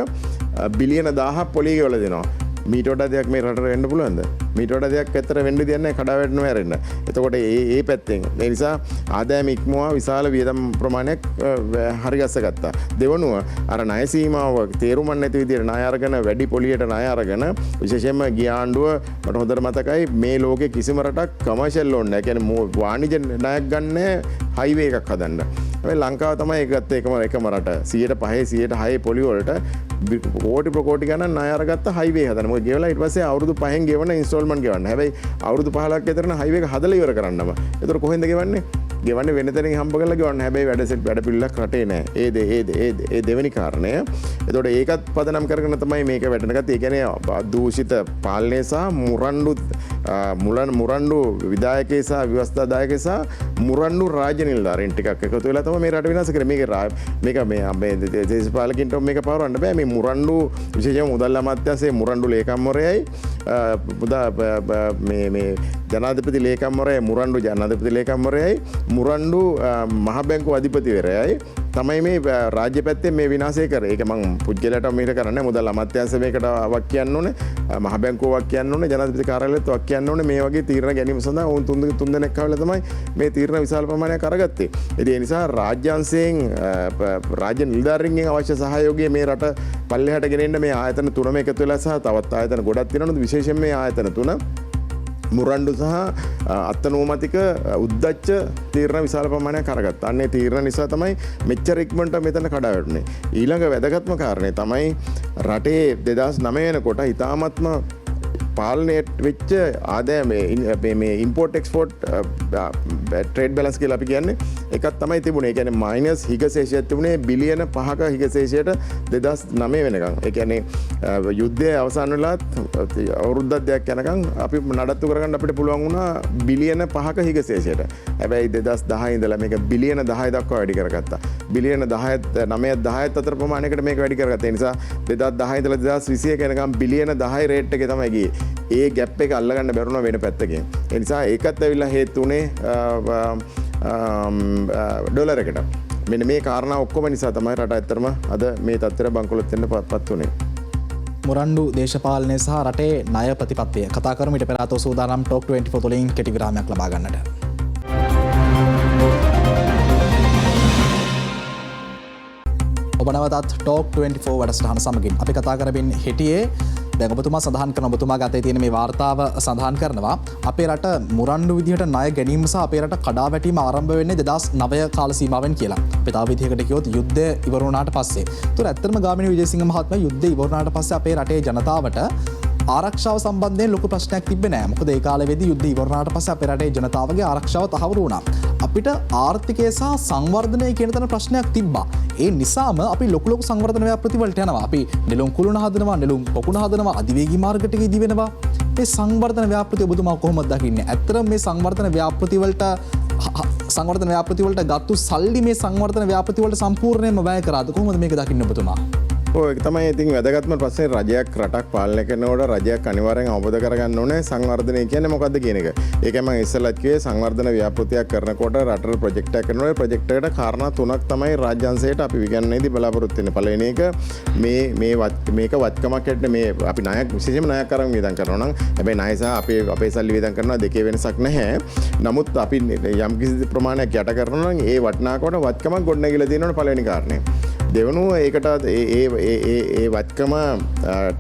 බිලියන 1000ක් පොලි ගෙවලා දෙනවා. මීට වඩා දෙයක් මේ රටට වෙන්න පුළුවන්ද? මීට වඩා දෙයක් ඇත්තට වෙන්න දෙයක් නැහැ කඩා වැටෙනවා ඇරෙන්න. එතකොට ඒ පැත්තෙන් ඒ නිසා ආදායම ඉක්මවා විශාල වියදම් ප්‍රමාණයක් හරිගස්ස ගත්තා. දෙවනුව අර ණය සීමාව තේරුම් නැති විදිහට ණය අරගෙන වැඩි පොලියට ණය අරගෙන විශේෂයෙන්ම ගිය ආණ්ඩුව මට හොඳට මතකයි මේ ලෝකේ කිසිම රටක් කමර්ෂල් ලෝන් නැහැ. කියන්නේ වාණිජ ණයක් ගන්න හයිවේ එකක් හදන්න. හැබැයි ලංකාව තමයි ඒක ගත්ත එකම රට. 105 106 පොලි වලට කෝටි ප්‍රකෝටි ගණන් ණය අරගත්ත හයිවේ හදන්න. මොකද ගෙවලා ඊට පස්සේ අවුරුදු 5න් ගෙවන ඉන්ස්ටෝල්මන්ට් ගෙවන්න. හැබැයි අවුරුදු 15ක් විතරන හයිවේ එක හදලා ඉවර කරන්නම. ඒතර කොහෙන්ද ගෙවන්නේ? ගෙවන්නේ වෙන තැනින් හම්බ කරලා ගෙවන්න. හැබැයි වැඩ පිළිලක් රටේ නැහැ. ඒ දෙවෙනි කාරණය. ඒතකොට ඒකත් පදනම් කරගෙන තමයි මේක වැටෙන ගත්තේ. ඒ කියන්නේ දූෂිත පාලනය සහ මුරණ්ඩු විධායකේ සහ ව්‍යවස්ථාදායකේ සහ මුරණ්ඩු රාජ්‍ය නිලධාරීන් ටිකක් එකතු වෙලා තමයි මේ රට විනාශ කරේ. මේක මේ දේශපාලකින්ට මේක පවරන්න බෑ. මේ මුරණ්ඩු විශේෂයෙන්ම මුදල් අමාත්‍යාංශයේ මුරණ්ඩු ලේකම්වරයයි මේ ජනාධිපති ලේකම්වරයයි මුරණ්ඩු ජනාධිපති ලේකම්වරයයි මුරණ්ඩු මහ බැංකුව අධිපතිවරයයි තමයි මේ රාජ්‍ය පැත්තෙන් මේ විනාශය කරේ. ඒක මම පුද්ගලයාට මේක කරන්නේ මුදල් අමාත්‍යාංශ මේකට වක් කියන්න ඕනේ. මහ බැංකුව වක් කියන්න ඕනේ. ජනාධිපති කාර්යාලයත් වක් කියන්න ඕනේ. මේ වගේ තීරණ ගැනීම සඳහා වුන් තුන් දෙනෙක් ආවලා තමයි මේ තීරණ විශාල ප්‍රමාණයක් අරගත්තේ. ඉතින් ඒ නිසා රාජ්‍යාංශයෙන් රාජ්‍ය නිලධාරීන්ගෙන් අවශ්‍ය සහයෝගය මේ රට පල්ලෙහාට ගෙනෙන්න මේ ආයතන තුනම එකතු වෙලා සහ තවත් ආයතන ගොඩක් තියෙනවා. විශේෂයෙන් මේ ආයතන තුන මුරණ්ඩු සහ අත්තනෝමතික උද්දච්ච තීරණ විශාල ප්‍රමාණයක් අරගත්තා. අන්නේ තීරණ නිසා තමයි මෙච්චර ඉක්මනට මෙතන කඩා වැටුනේ. ඊළඟ වැදගත්ම කාරණේ තමයි රටේ 2009 වෙනකොට ඉතාමත්ම පාලනයට වෙච්ච ආදායම මේ ඉම්පෝර්ට් එක්ස්පෝර්ට් ට්‍රේඩ් බැලන්ස් කියලා අපි කියන්නේ එකක් තමයි තිබුණේ. ඒ කියන්නේ මයිනස් හිගශේෂයක් තිබුණේ බිලියන 5ක හිගශේෂයට 2009 වෙනකන්. ඒ කියන්නේ යුද්ධය අවසන් වෙලාත් අවුරුද්දක් දෙකක් යනකම් අපි නඩත්තු කරගන්න අපිට පුළුවන් වුණා බිලියන 5ක හිගශේෂයට. හැබැයි 2010 ඉඳලා මේක බිලියන 10 දක්වා වැඩි කරගත්තා. බිලියන 10 9 10 අතර ප්‍රමාණයකට මේක වැඩි කරගත්තා. ඒ නිසා 2010 ඉඳලා 2021 වෙනකම් බිලියන 10 රේට් එකේ තමයි ගියේ. ඒ ගැප් එක අල්ලගන්න බැරුණා වෙන පැත්තකින්. ඒ නිසා ඒකත් ඇවිල්ලා හේතු උනේ ඩොලර් එකට. මෙන්න මේ කාරණා ඔක්කොම නිසා තමයි රට ඇත්තටම අද මේ තත්ත්වයට බංකොලොත් වෙන්න පත් උනේ. මුරණ්ඩු දේශපාලනය සහ රටේ ණය ප්‍රතිපත්තිය කතා කරමු. ඊට පෙර ආතෝ සූදානම් ටොක් 24 තුලින් කෙටි විරාමයක් ලබා ගන්නට. ඔබ නැවතත් ටොක් 24 වැඩසටහන සමගින් අපි කතා කරමින් හිටියේ දැන් ඔබතුමා සඳහන් කරන ඔබතුමා ගතේ තියෙන මේ වාර්තාව සඳහන් කරනවා අපේ රට මුරණ්ඩු විදිහට ණය ගැනීම සහ අපේ රට කඩා වැටීම ආරම්භ වෙන්නේ 2009 කාල සීමාවෙන් කියලා. අපි තව විදිහකට කිව්වොත් යුද්ධය ඉවර වුණාට පස්සේ. ඒතර ඇත්තටම ගාමිණී විජේසිංහ මහත්මයා යුද්ධය ඉවර වුණාට පස්සේ අපේ රටේ ජනතාවට ආරක්ෂාව සම්බන්ධයෙන් ලොකු ප්‍රශ්නයක් තිබ්බේ නැහැ. මොකද ඒ කාලෙදී යුද්ධය ඉවර වුණාට පස්සේ අපේ රටේ ජනතාවගේ ආරක්ෂාව තහවුරු වුණා. අපිට ආර්ථිකය සහ සංවර්ධනය කියන තැන ප්‍රශ්නයක් තිබ්බා. ඒ නිසාම අපි ලොකු සංවර්ධන ව්‍යාපෘති වලට යනවා. අපි නෙළුම් කුළුණ හදනවා, නෙළුම් පොකුණ හදනවා, අධිවේගී මාර්ග ටික ඉදි වෙනවා. මේ සංවර්ධන ව්‍යාපෘති ඔබතුමා කොහොමද දකින්නේ? ඇත්තටම මේ සංවර්ධන ව්‍යාපෘති වලට ගත්තු සල්ලි මේ සංවර්ධන ව්‍යාපෘති වලට සම්පූර්ණයෙන්ම වැය කරාද? කොහොමද මේක දකින්නේ ඔබතුමා? ඒක තමයි ඉතින් වැදගත්ම ප්‍රශ්නේ. රජයක් රටක් පාලනය කරනකොට රජයක් අනිවාර්යෙන් අවබෝධ කරගන්න ඕනේ සංවර්ධනය කියන්නේ මොකක්ද කියන එක. ඒකයි මම ඉස්සෙල්ලත් කිව්වේ සංවර්ධන ව්‍යාපෘතියක් කරනකොට රටට ප්‍රොජෙක්ට් එකක් කරනකොට ප්‍රොජෙක්ට් එකට කාරණා තුනක් තමයි රාජ්‍යාංශයට අපි විගණනයේදී බලාපොරොත්තු වෙන්නේ. පළවෙනි එක මේක වත්කමක් හැටියට මේ අපි ණයක් විශේෂයෙන්ම ණයක් අරන් වියදම් කරනවා නම් හැබැයි ණය සහ අපේ සල්ලි වියදම් කරනවා දෙකේ වෙනසක් නැහැ. නමුත් අපි යම් කිසි ප්‍රමාණයක් යට කරනවා නම් ඒ වටිනාකමට වත්කමක් ගොඩනැගිලා තියෙනවනේ පළවෙනි කාරණේ. දෙවනුව ඒකට ඒ වත්කම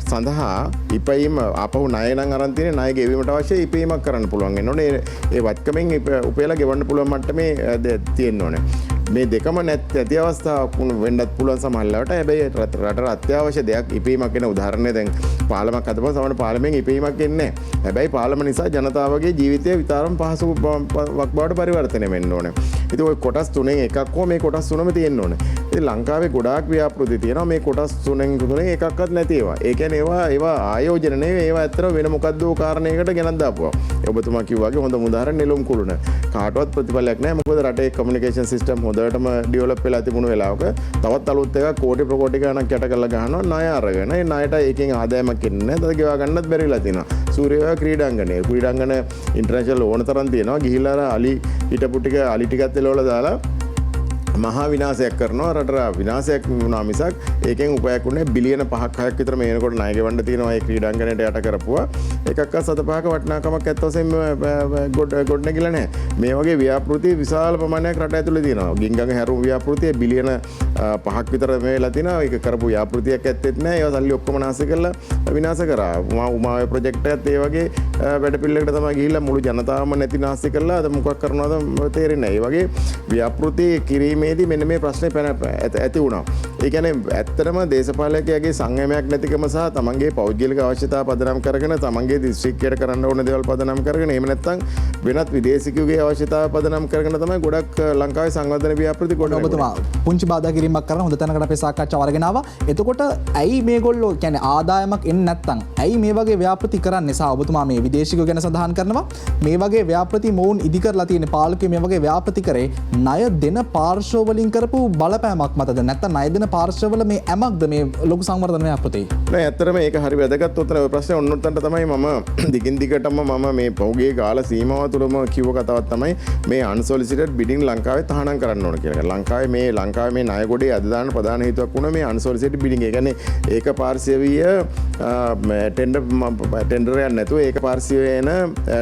සඳහා ඉපීම අපහු ණය නම් අරන් තියෙන ණය ගෙවීමට අවශ්‍ය ඉපීමක් කරන්න පුළුවන් වෙනෝනේ. ඒ වත්කමෙන් උපයලා ගෙවන්න පුළුවන් මට්ටමේ තියෙන්න ඕනේ. මේ දෙකම නැති අවස්ථාවක් වෙන්නත් පුළුවන් සමහරවිට. හැබැයි රටට අත්‍යවශ්‍ය දෙයක් ඉපීමක් වෙන උදාහරණයක් දැන් පාලමක් හදපුවම සමහර පාලමෙන් ඉපීමක් එන්නේ නැහැ. හැබැයි පාලම නිසා ජනතාවගේ ජීවිතය විතරම පහසු බවට පරිවර්තනය වෙන්න ඕනේ. ඉතින් ওই කොටස් තුනෙන් එකක් හෝ මේ කොටස් තුනම තියෙන්න ඕනේ. ඉතින් ලංකාවේ ගොඩාක් ව්‍යාපෘති තියෙනවා මේ කොටස් තුනෙන් එකක්වත් නැති ඒවා. ඒ කියන්නේ ඒවා ආයෝජන නෙවෙයි. ඒවා ඇත්තටම වෙන මොකද්ද කාරණයකට ගෙනත් දාපුවා. ඔබතුමා කිව්වාගේ හොඳ උදාහරණ නෙළුම් කුළුණ. කාටවත් ප්‍රතිඵලයක් නැහැ. මොකද රටේ කමියුනිකේෂන් සිස්ටම් හොඳටම ඩෙවලොප් වෙලා තිබුණු වෙලාවක තවත් අලුත් එකක් කෝටි ප්‍රකෝටි ගණනක් යට කරලා ගහනවා ණය අරගෙන. ඒ ණයට එකකින් ආදායමක් එන්නේ නැහැ. ඒක ගෙවා ගන්නත් බැරි වෙලා තියෙනවා. සූර්යෝදය ක්‍රීඩාංගණය ඉන්ටර්නැෂනල් ඕන තරම් තියෙනවා. ගිහිල්ලා අලි හිටපු ටික අලි ටිකත් එලවලා දාලා මහා විනාශයක් කරනවා. රටට විනාශයක් වුණා මිසක් ඒකෙන් උපයක් වුණේ බිලියන 5-6ක් විතර මේ වෙනකොට ණය ගෙවන්න තියෙනවා. ඒ ක්‍රීඩාංගණයට යට කරපුවා එකක්වත් 7-5ක වටිනාකමක් ඇත්ත වශයෙන්ම ගොඩනැගිලා නැහැ. මේ වගේ ව්‍යාපෘති විශාල ප්‍රමාණයක් රට ඇතුලේ තියෙනවා. ගින්ගඟ හැරුම් ව්‍යාපෘතිය බිලියන 5ක් විතර මේ වෙලා තිනවා. ඒක කරපු ව්‍යාපෘතියක් ඇත්තෙත් නැහැ. ඒවා සල්ලි ඔක්කොම නාශ කරලා විනාශ කරා. උමාවේ ප්‍රොජෙක්ට් එකත් ඒ වගේ වැඩ පිළිවෙලකට තමයි ගිහිල්ලා මුළු ජනතාවම නැති නාශ කරලා අද මොකක් කරනවද තේරෙන්නේ නැහැ. ඒ වගේ ව්‍යාපෘති කිරීමේදී මෙන්න මේ ප්‍රශ්නේ ඇති වුණා. ඒ කියන්නේ ඇත්තටම දේශපාලකයාගේ සංයමයක් නැතිකම සහ තමන්ගේ පෞද්ගලික අවශ්‍යතා පදනම් කරගෙන තමන්ගේ දිස්ත්‍රික්කයට කරන්න ඕන දේවල් පදනම් කරගෙන එහෙම නැත්නම් වෙනත් විදේශිකයෝගේ අවශ්‍යතාව පදනම් කරගෙන තමයි ගොඩක් ලංකාවේ සංවර්ධන ව්‍යාපෘති ගොඩනගන්නේ. ඔබතුමා පුංචි බාධා කිරීමක් කරන හොඳ තැනකට අපේ සාකච්ඡාව අරගෙන ආවා. එතකොට ඇයි මේගොල්ලෝ කියන්නේ ආදායමක් එන්නේ නැත්නම් ඇයි මේ වගේ ව්‍යාපෘති කරන්නේ? සහ ඔබතුමා මේ විදේශිකයෝ ගැන සඳහන් කරනවා මේ වගේ ව්‍යාපෘති මොවුන් ඉදි කරලා තියෙන පාලකයෝ මේ වගේ ව්‍යාපෘති කරේ ණය දෙන පාර්ශ්ව වලින් කරපු බලපෑමක් මතද නැත්නම් ණය දෙන පාර්ශ්වවල මේ ඇමක්ද මේ ලොකු සංවර්ධන ව්‍යාපෘති? නෑ ඇත්තටම ඒක හරි වැදගත් උත්තර. ඔය ප්‍රශ්නේ ඔන්නොත්තන්ට තමයි මම දිගින් දිගටම මම මේ පෞගේ කාල සීමාව තුළම කිව්ව කතාවක් තමයි මේ අන්සොලිසිටඩ් බිඩින් ලංකාවේ තහනම් කරන්න ඕන කියලා. ලංකාවේ මේ ණය ගොඩේ අද දාන ප්‍රධාන හේතුවක් වුණා මේ අන්සොලිසිටඩ් බිඩින්. ඒ කියන්නේ ඒක පාර්ශවීය ටෙන්ඩරයක් නැතුව ඒක පාර්ශවීයන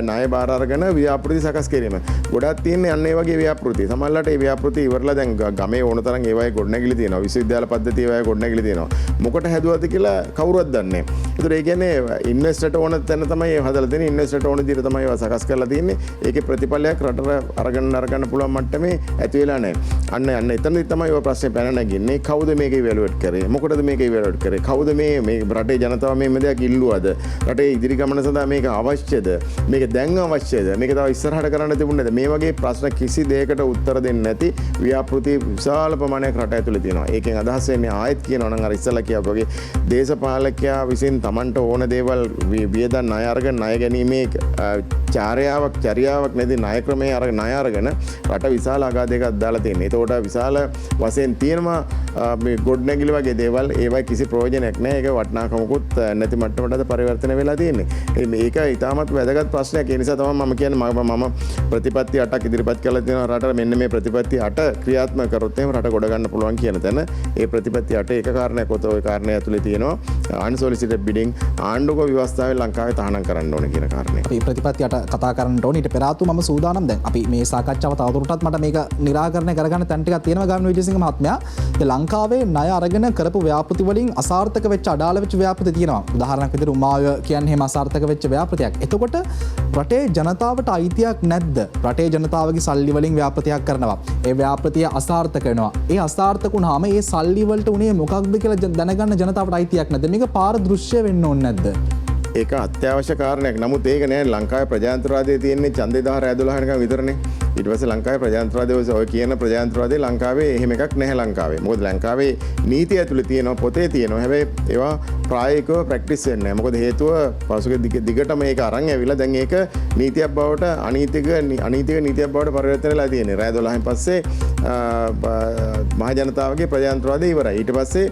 ණය බාර අරගෙන ව්‍යාපෘති සකස් කිරීම. ගොඩක් තියෙන්නේ අන්න ඒ වගේ ව්‍යාපෘති. සමහරවිට ඒ ව්‍යාපෘති ඉවරලා දැන් ගමේ ඕන තරම් ඒවායේ ගොඩනැගිලි තියෙනවා. විශ්වවිද්‍යාල පද්ධතිය ඒවායේ ගොඩනැගිලි තියෙනවා. මොකට හැදුවද කියලා කවුරුවත් දන්නේ නැහැ. ඒතර ඒ කියන්නේ ඉන්වෙස්ටර්ට ඕන තැන තමයි හදලා තියෙන්නේ. ඉන්වෙස්ටර්ට ඕන විදිහට තමයි ඒවා සකස් කරලා තියෙන්නේ. ඒකේ ප්‍රතිඵලයක් රටට අරගන්න පුළුවන් මට්ටමේ ඇති වෙලා නැහැ. අන්න එතනදි තමයි ඔය ප්‍රශ්නේ පැන නැගින්නේ. කවුද මේක ඉවැලුවේට් කරේ? මොකටද මේක ඉවැලුවේට් කරේ? කවුද මේ රටේ ජනතාව මේ දෙයක් ඉල්ලුවද? රටේ ඉදිරි ගමන සඳහා මේක අවශ්‍යද? මේක දැන් අවශ්‍යද? මේක තව ඉස්සරහට කරන්න තිබුණේද? මේ වගේ ප්‍රශ්න කිසි දෙයකට උත්තර දෙන්නේ නැති ව්‍යාපෘති විශාල ප්‍රමාණයක් රට ඇතුලේ තියෙනවා. ඒකෙන් අදහස් වෙන්නේ ආයෙත් කියනවා නම් අර ඉස්සලා කියපු වගේ දේශපාලකයා විසින් Tamanට ඕන දේවල් වියදම් ණය අරගෙන ණය ගැනීමේ චර්යාවක් නැති ණය ක්‍රමයේ ණය අරගෙන රට විශාල අගාධයකට දාලා තියෙනවා. ඒතකොට විශාල වශයෙන් තියෙනවා මේ ගොඩනැගිලි වගේ දේවල් ඒවයි කිසි ප්‍රයෝජනයක් නැහැ. ඒක වටිනාකමකුත් නැති මට්ටමකට පරිවර්තන වෙලා තියෙන්නේ. මේක ඉතාමත් වැදගත් ප්‍රශ්නයක්. ඒ නිසා තමයි මම කියන්නේ මම ප්‍රතිපත්ති 8ක් ඉදිරිපත් කරලා තියෙනවා රටට. මෙන්න මේ ප්‍රතිපත්ති 8 ක්‍රියාත්මක කරොත් එහෙම රට ගොඩ ගන්න පුළුවන් කියන තැන ඒ ප්‍රතිපත්ති අට එක කාරණයක් ඔත ওই කාරණය ඇතුලේ තියෙනවා අන්සොලිසිටඩ් බිඩින් ආණ්ඩුක ව්‍යවස්ථාවෙන් ලංකාවේ තහනම් කරන්න ඕන කියන කාරණය. අපි ප්‍රතිපත්ති අට කතා කරන්න ඕනේ. ඊට පෙර ආතු මම සූදානම් දැන්. අපි මේ සාකච්ඡාව තවදුරටත් මට මේක निराකරණය කරගන්න තැන් ටිකක් තියෙනවා ගාමිණී විජේසිංහ මහත්මයා. ලංකාවේ ණය අරගෙන කරපු ව්‍යාපෘති වලින් අසාර්ථක වෙච්ච අඩාල වෙච්ච ව්‍යාපෘති තියෙනවා. උදාහරණයක් විදිහට උමාය කියන්නේ එහෙම අසාර්ථක වෙච්ච ව්‍යාපෘතියක්. එතකොට රටේ ජනතාවට අයිතියක් නැද්ද? රටේ ජනතාවගේ සල්ලි වලින් ව්‍යාපෘතියක් කරනවා. ඒ ව්‍යාපෘතිය අසාර්ථක වෙනවා. ඒ අසාර්ථක වුණාම ඒ සල්ලි වලට උනේ මොකක්ද කියලා දැනගන්න ජනතාවට අයිතියක් නැද්ද? මේක පාරදෘශ්‍ය වෙන්න ඕනේ නැද්ද? ඒක අත්‍යවශ්‍ය කාරණයක්. නමුත් ඒක නෑ ලංකාවේ ප්‍රජාතන්ත්‍රවාදයේ තියෙන්නේ ඡන්දේ 10 12 නිකන් විතරනේ. ඊට පස්සේ ලංකාවේ ප්‍රජාතන්ත්‍රවාදයේ ඔය කියන ප්‍රජාතන්ත්‍රවාදයේ ලංකාවේ එහෙම එකක් නැහැ ලංකාවේ. මොකද ලංකාවේ නීතිය ඇතුලේ තියෙනවා පොතේ තියෙනවා. හැබැයි ඒවා ප්‍රායෝගිකව ප්‍රැක්ටිස් වෙන්නේ නැහැ. මොකද හේතුව පසුගිය දිගටම මේක අරන් ඇවිල්ලා දැන් ඒක නීතියක් බවට අනීතික නීතියක් බවට පරිවර්තන වෙලා තියෙන්නේ. රාය 12න් පස්සේ මහ ජනතාවගේ ප්‍රජාතන්ත්‍රවාදය ඉවරයි. ඊට පස්සේ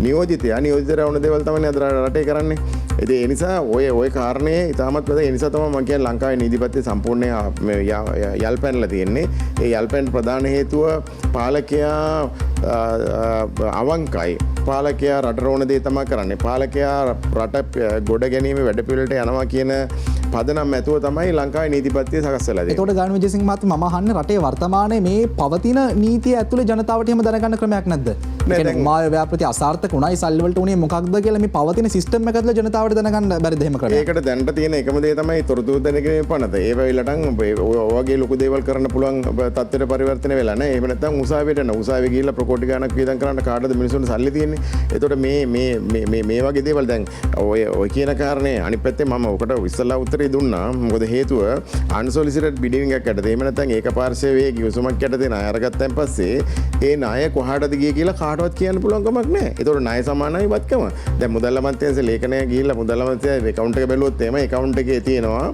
නියෝජිතයා වුණ දේවල් තමයි අද රටේ කරන්නේ. ඉතින් ඒ නිසා ඔය කාරණේ ඉතාමත් වැදගත්. ඒ නිසා තමයි මම කියන්නේ ලංකාවේ නීතිපත්‍ය සම්පූර්ණයෙන් යල් පැනලා තියෙන්නේ. ඒ යල් පැන ප්‍රධාන හේතුව පාලකයා අවංකයි. පාලකයා රටට ඕන දේ තමයි කරන්නේ. පාලකයා රට ගොඩ ගැනීම වැඩපිළිවෙලට යනවා කියන පදනම් ඇතුව තමයි ලංකාවේ නීතිපත්‍ය සකස් වෙලා තියෙන්නේ. ඒතකොට ගාමිණී විජේසිංහ මහත්මයා මම අහන්නේ රටේ වර්තමානයේ මේ පවතින නීතිය ඇතුලේ ජනතාවට එහෙම දැනගන්න ක්‍රමයක් නැද්ද? කියන්නේ මාය ව්‍යාපෘති අසාර්ථක වුණායි සල්ලි වලට උනේ මොකක්ද කියලා මේ පවතින සිස්ටම් එක ඇතුලේ ජනතාවට දැනගන්න බැරිද එහෙම ක්‍රමයක්? ඒකට දැනට තියෙන එකම දේ තමයි තොරතුරු දැනගැනීමේ පනත. ඒ වෙලටන් ඔයගේ ලොකු දේවල් කරන්න පුළුවන් තත්ත්වයට පරිවර්තන වෙලා නැහැ. එහෙම නැත්නම් උසාවියට යන උසාවිය ගිහිල්ලා ප්‍රකෝටි ගාණක් වියදම් කරන්න කාටද මිනිස්සුන්ට සල්ලි තියෙන්නේ? එතකොට මේ වගේ දේවල් දැන් ඔය කියන කාරණේ අනිත් පැත්තේ මම ඔකට ඉස්සලා උත්තරේ දුන්නා. මොකද හේතුව අන්සොලිසිටඩ් බිඩින් එකක් යටතේ එහෙම නැත්නම් ඒක පාර්ශවයේ ගිවිසුමක් යටතේ ණය අරගත්තන් පස්සේ ඒ ණය කොහාටද ගියේ කියලා කාටවත් කියන්න පුළුවන් කමක් නැහැ. ඒතකොට ණය සමානයි වත්කම. දැන් මුදල් අමාත්‍යාංශයේ ලේඛනය ගිහිල්ලා මුදල් අමාත්‍යාංශයේ account එක බැලුවොත් එහෙම account එකේ තියෙනවා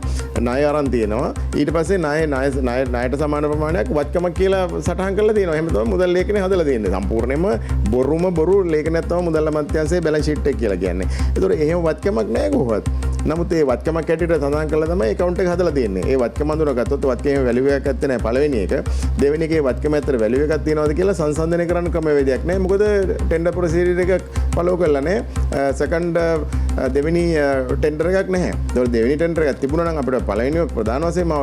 ණය අරන් තියෙනවා. ඊට පස්සේ ණයට සමාන ප්‍රමාණයක් වත්කමක් කියලා සටහන් කරලා තියෙනවා. එහෙම තමයි මුදල් ලේඛනය හදලා තියෙන්නේ. සම්පූර්ණයෙන්ම බොරු ලේඛනයක් තමයි මුදල් අමාත්‍යාංශයේ බැලන්ස් ෂීට් එක කියලා කියන්නේ. ඒතකොට එහෙම වත්කමක් නැහැ කොහොමවත්. නමුත් ඒ වත්කමක් ඇටියට සඳහන් කරලා තමයි account එක හදලා තියෙන්නේ. ඒ වත්කම අඳුනගත්තොත් වත්කමේ වැලියු එකක් ඇත්තේ නැහැ පළවෙනි එක. දෙවෙනි එකේ වත්කම ඇත්තට වැලියු එකක් තියෙනවද කියලා සංසන්දනය කරන්න ක්‍රමවේදයක් නැහැ. මොකද ටෙන්ඩර් ප්‍රොසීජර් එකක් ෆලෝ කරලා නැහැ. සෙකන්ඩ් දෙවෙනි ටෙන්ඩර් එකක් නැහැ. ඒතකොට දෙවෙනි ටෙන්ඩර් එකක් තිබුණා නම් අපිට පළවෙනිව ප්‍රධාන වශයෙන්ම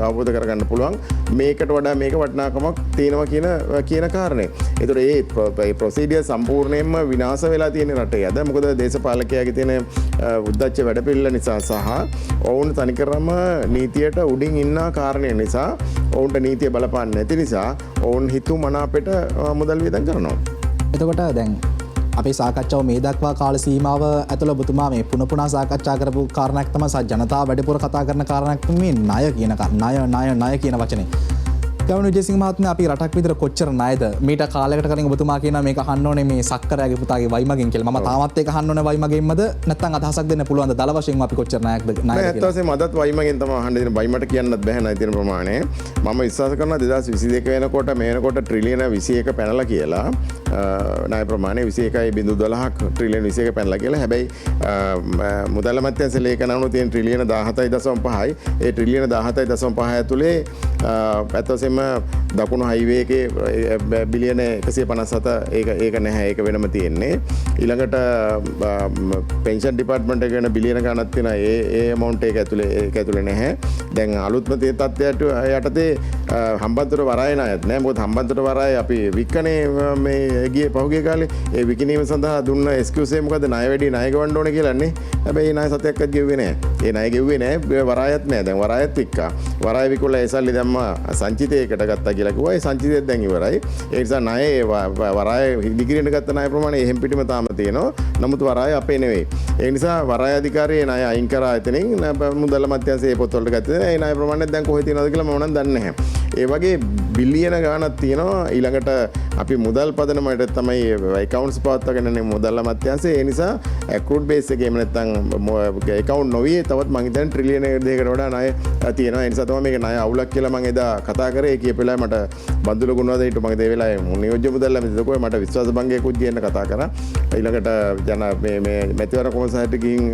අවබෝධ කරගන්න පුළුවන් මේකට වඩා මේක වටිනාකමක් තියෙනවා කියන කාරණේ. ඒතකොට ඒ ප්‍රොසීජර් සම්පූර්ණයෙන්ම විනාශ වෙලා තියෙන රටේ අද. මොකද දේශපාලකයාගේ තියෙන උද්දච්ච වැඩපිළිවෙල නිසා සහ ඔවුන් තනිකරම නීතියට උඩින් ඉන්න කාරණය නිසා ඔවුන්ට නීතිය බලපාන්නේ නැති නිසා ඔවුන් හිතු මනාපෙට මුදල් වියදම් කරනවා. එතකොට දැන් අපේ සාකච්ඡාව මේ දක්වා කාල සීමාව ඇතුළ ඔබතුමා මේ පුනපුනා සාකච්ඡා කරපු කාරණයක් තමයි ජනතාව වැඩිපුර කතා කරන කාරණයක් තමයි ණය කියන ණය කියන වචනේ. ගාමිණී විජේසිංහ මහත්මයා අපි රටක් විතර කොච්චර ණයද? මීට කාලයකට කලින් ඔබතුමා කියනවා මේක අහන්න ඕනේ මේ සක්කරයාගේ පුතාගේ වයිමගෙන් කියලා. මම තාමත් ඒක අහන්න ඕනේ වයිමගෙන්මද නැත්නම් අදහසක් දෙන්න පුළුවන්ද? දල වශයෙන් අපි කොච්චර ණයක්ද කියලා. නෑ ඇත්ත වශයෙන්ම අදත් වයිමගෙන් තමයි අහන්න දෙන. වයිමට කියන්නත් බැහැ නයි තියෙන ප්‍රමාණය. මම විශ්වාස කරනවා 2022 වෙනකොට මේ වෙනකොට ට්‍රිලියන 21 පැනලා කියලා. ණය ප්‍රමාණය 21.12ක් ට්‍රිලියන 21 පැනලා කියලා. හැබැයි මුදල් අමාත්‍යාංශ ලේඛන අනුව තියෙන ට්‍රිලියන 17.5යි. ඒ ට්‍රිලියන 17.5 ඇතුලේ ඇත්ත වශයෙන්ම දකුණු හයිවේ එකේ බිලියන 157 ඒක නැහැ. ඒක වෙනම තියෙන්නේ. ඊළඟට පෙන්ෂන් ඩිපාර්ට්මන්ට් එක වෙන බිලියන ගණනක් තියෙනවා. ඒ amount එක ඇතුලේ නැහැ. දැන් අලුත්ම තියෙන තත්ත්වයට යටතේ හම්බන්තොට වරාය ණයත් නැහැ. මොකද හම්බන්තොට වරාය අපි වික්කනේ මේ ගියේ පහුගිය කාලේ. ඒ විකිණීම සඳහා දුන්න එක්ස්කියුස් එක මොකද ණය වැඩි ණය ගවන්න ඕනේ කියලානේ. හැබැයි ණය සතයක්වත් ගෙව්වේ නැහැ. ඒ ණය ගෙව්වේ නැහැ. වරායත් නැහැ. දැන් වරායත් වික්කා. වරාය විකුණලා ඒ සල්ලි දැම්මා සංචිතයකට ගත්තා කියලා කිව්වා. ඒ සංචිතයත් දැන් ඉවරයි. ඒ නිසා ණය වරාය ඉදිරියට ගත්ත ණය ප්‍රමාණය එහෙම් පිටිම තාම තියෙනවා. නමුත් වරාය අපේ නෙවෙයි. ඒ නිසා වරාය අධිකාරියේ ණය අයින් කරා එතනින් මුදල් අමාත්‍යාංශයේ පොත්වලට ගත්තේ. ඒ ණය ප්‍රමාණය දැන් කොහෙද තියෙනවද කියලා මම නම් දන්නේ නැහැ. ඒ වගේ බිලියන ගාණක් තියෙනවා. ඊළඟට අපි මුදල් පදනම ක්‍රමයට තමයි එකවුන්ට්ස් පවත්වාගෙන මුදල් අමාත්‍යාංශය. ඒ නිසා ඇක්‍රූඩ් බේස් එකේ එහෙම නැත්නම් එකවුන්ට් නොවි තවත් මං හිතන්නේ ට්‍රිලියන දෙකකට වඩා ණය තියෙනවා. ඒ නිසා තමයි මේක ණය අවුලක් කියලා මං එදා කතා කරේ. කියපෙලා මට බන්දුල ගුණවද හිටු මගේ ඒ වෙලාවේ නියෝජ්‍ය මුදල් ඇමතිතුමෝ මට විශ්වාස භංගයකුත් ගියන්න කතා කරා. ඊළඟට ජන මේ මැතිවරණ කොමසාරියට ගිහින්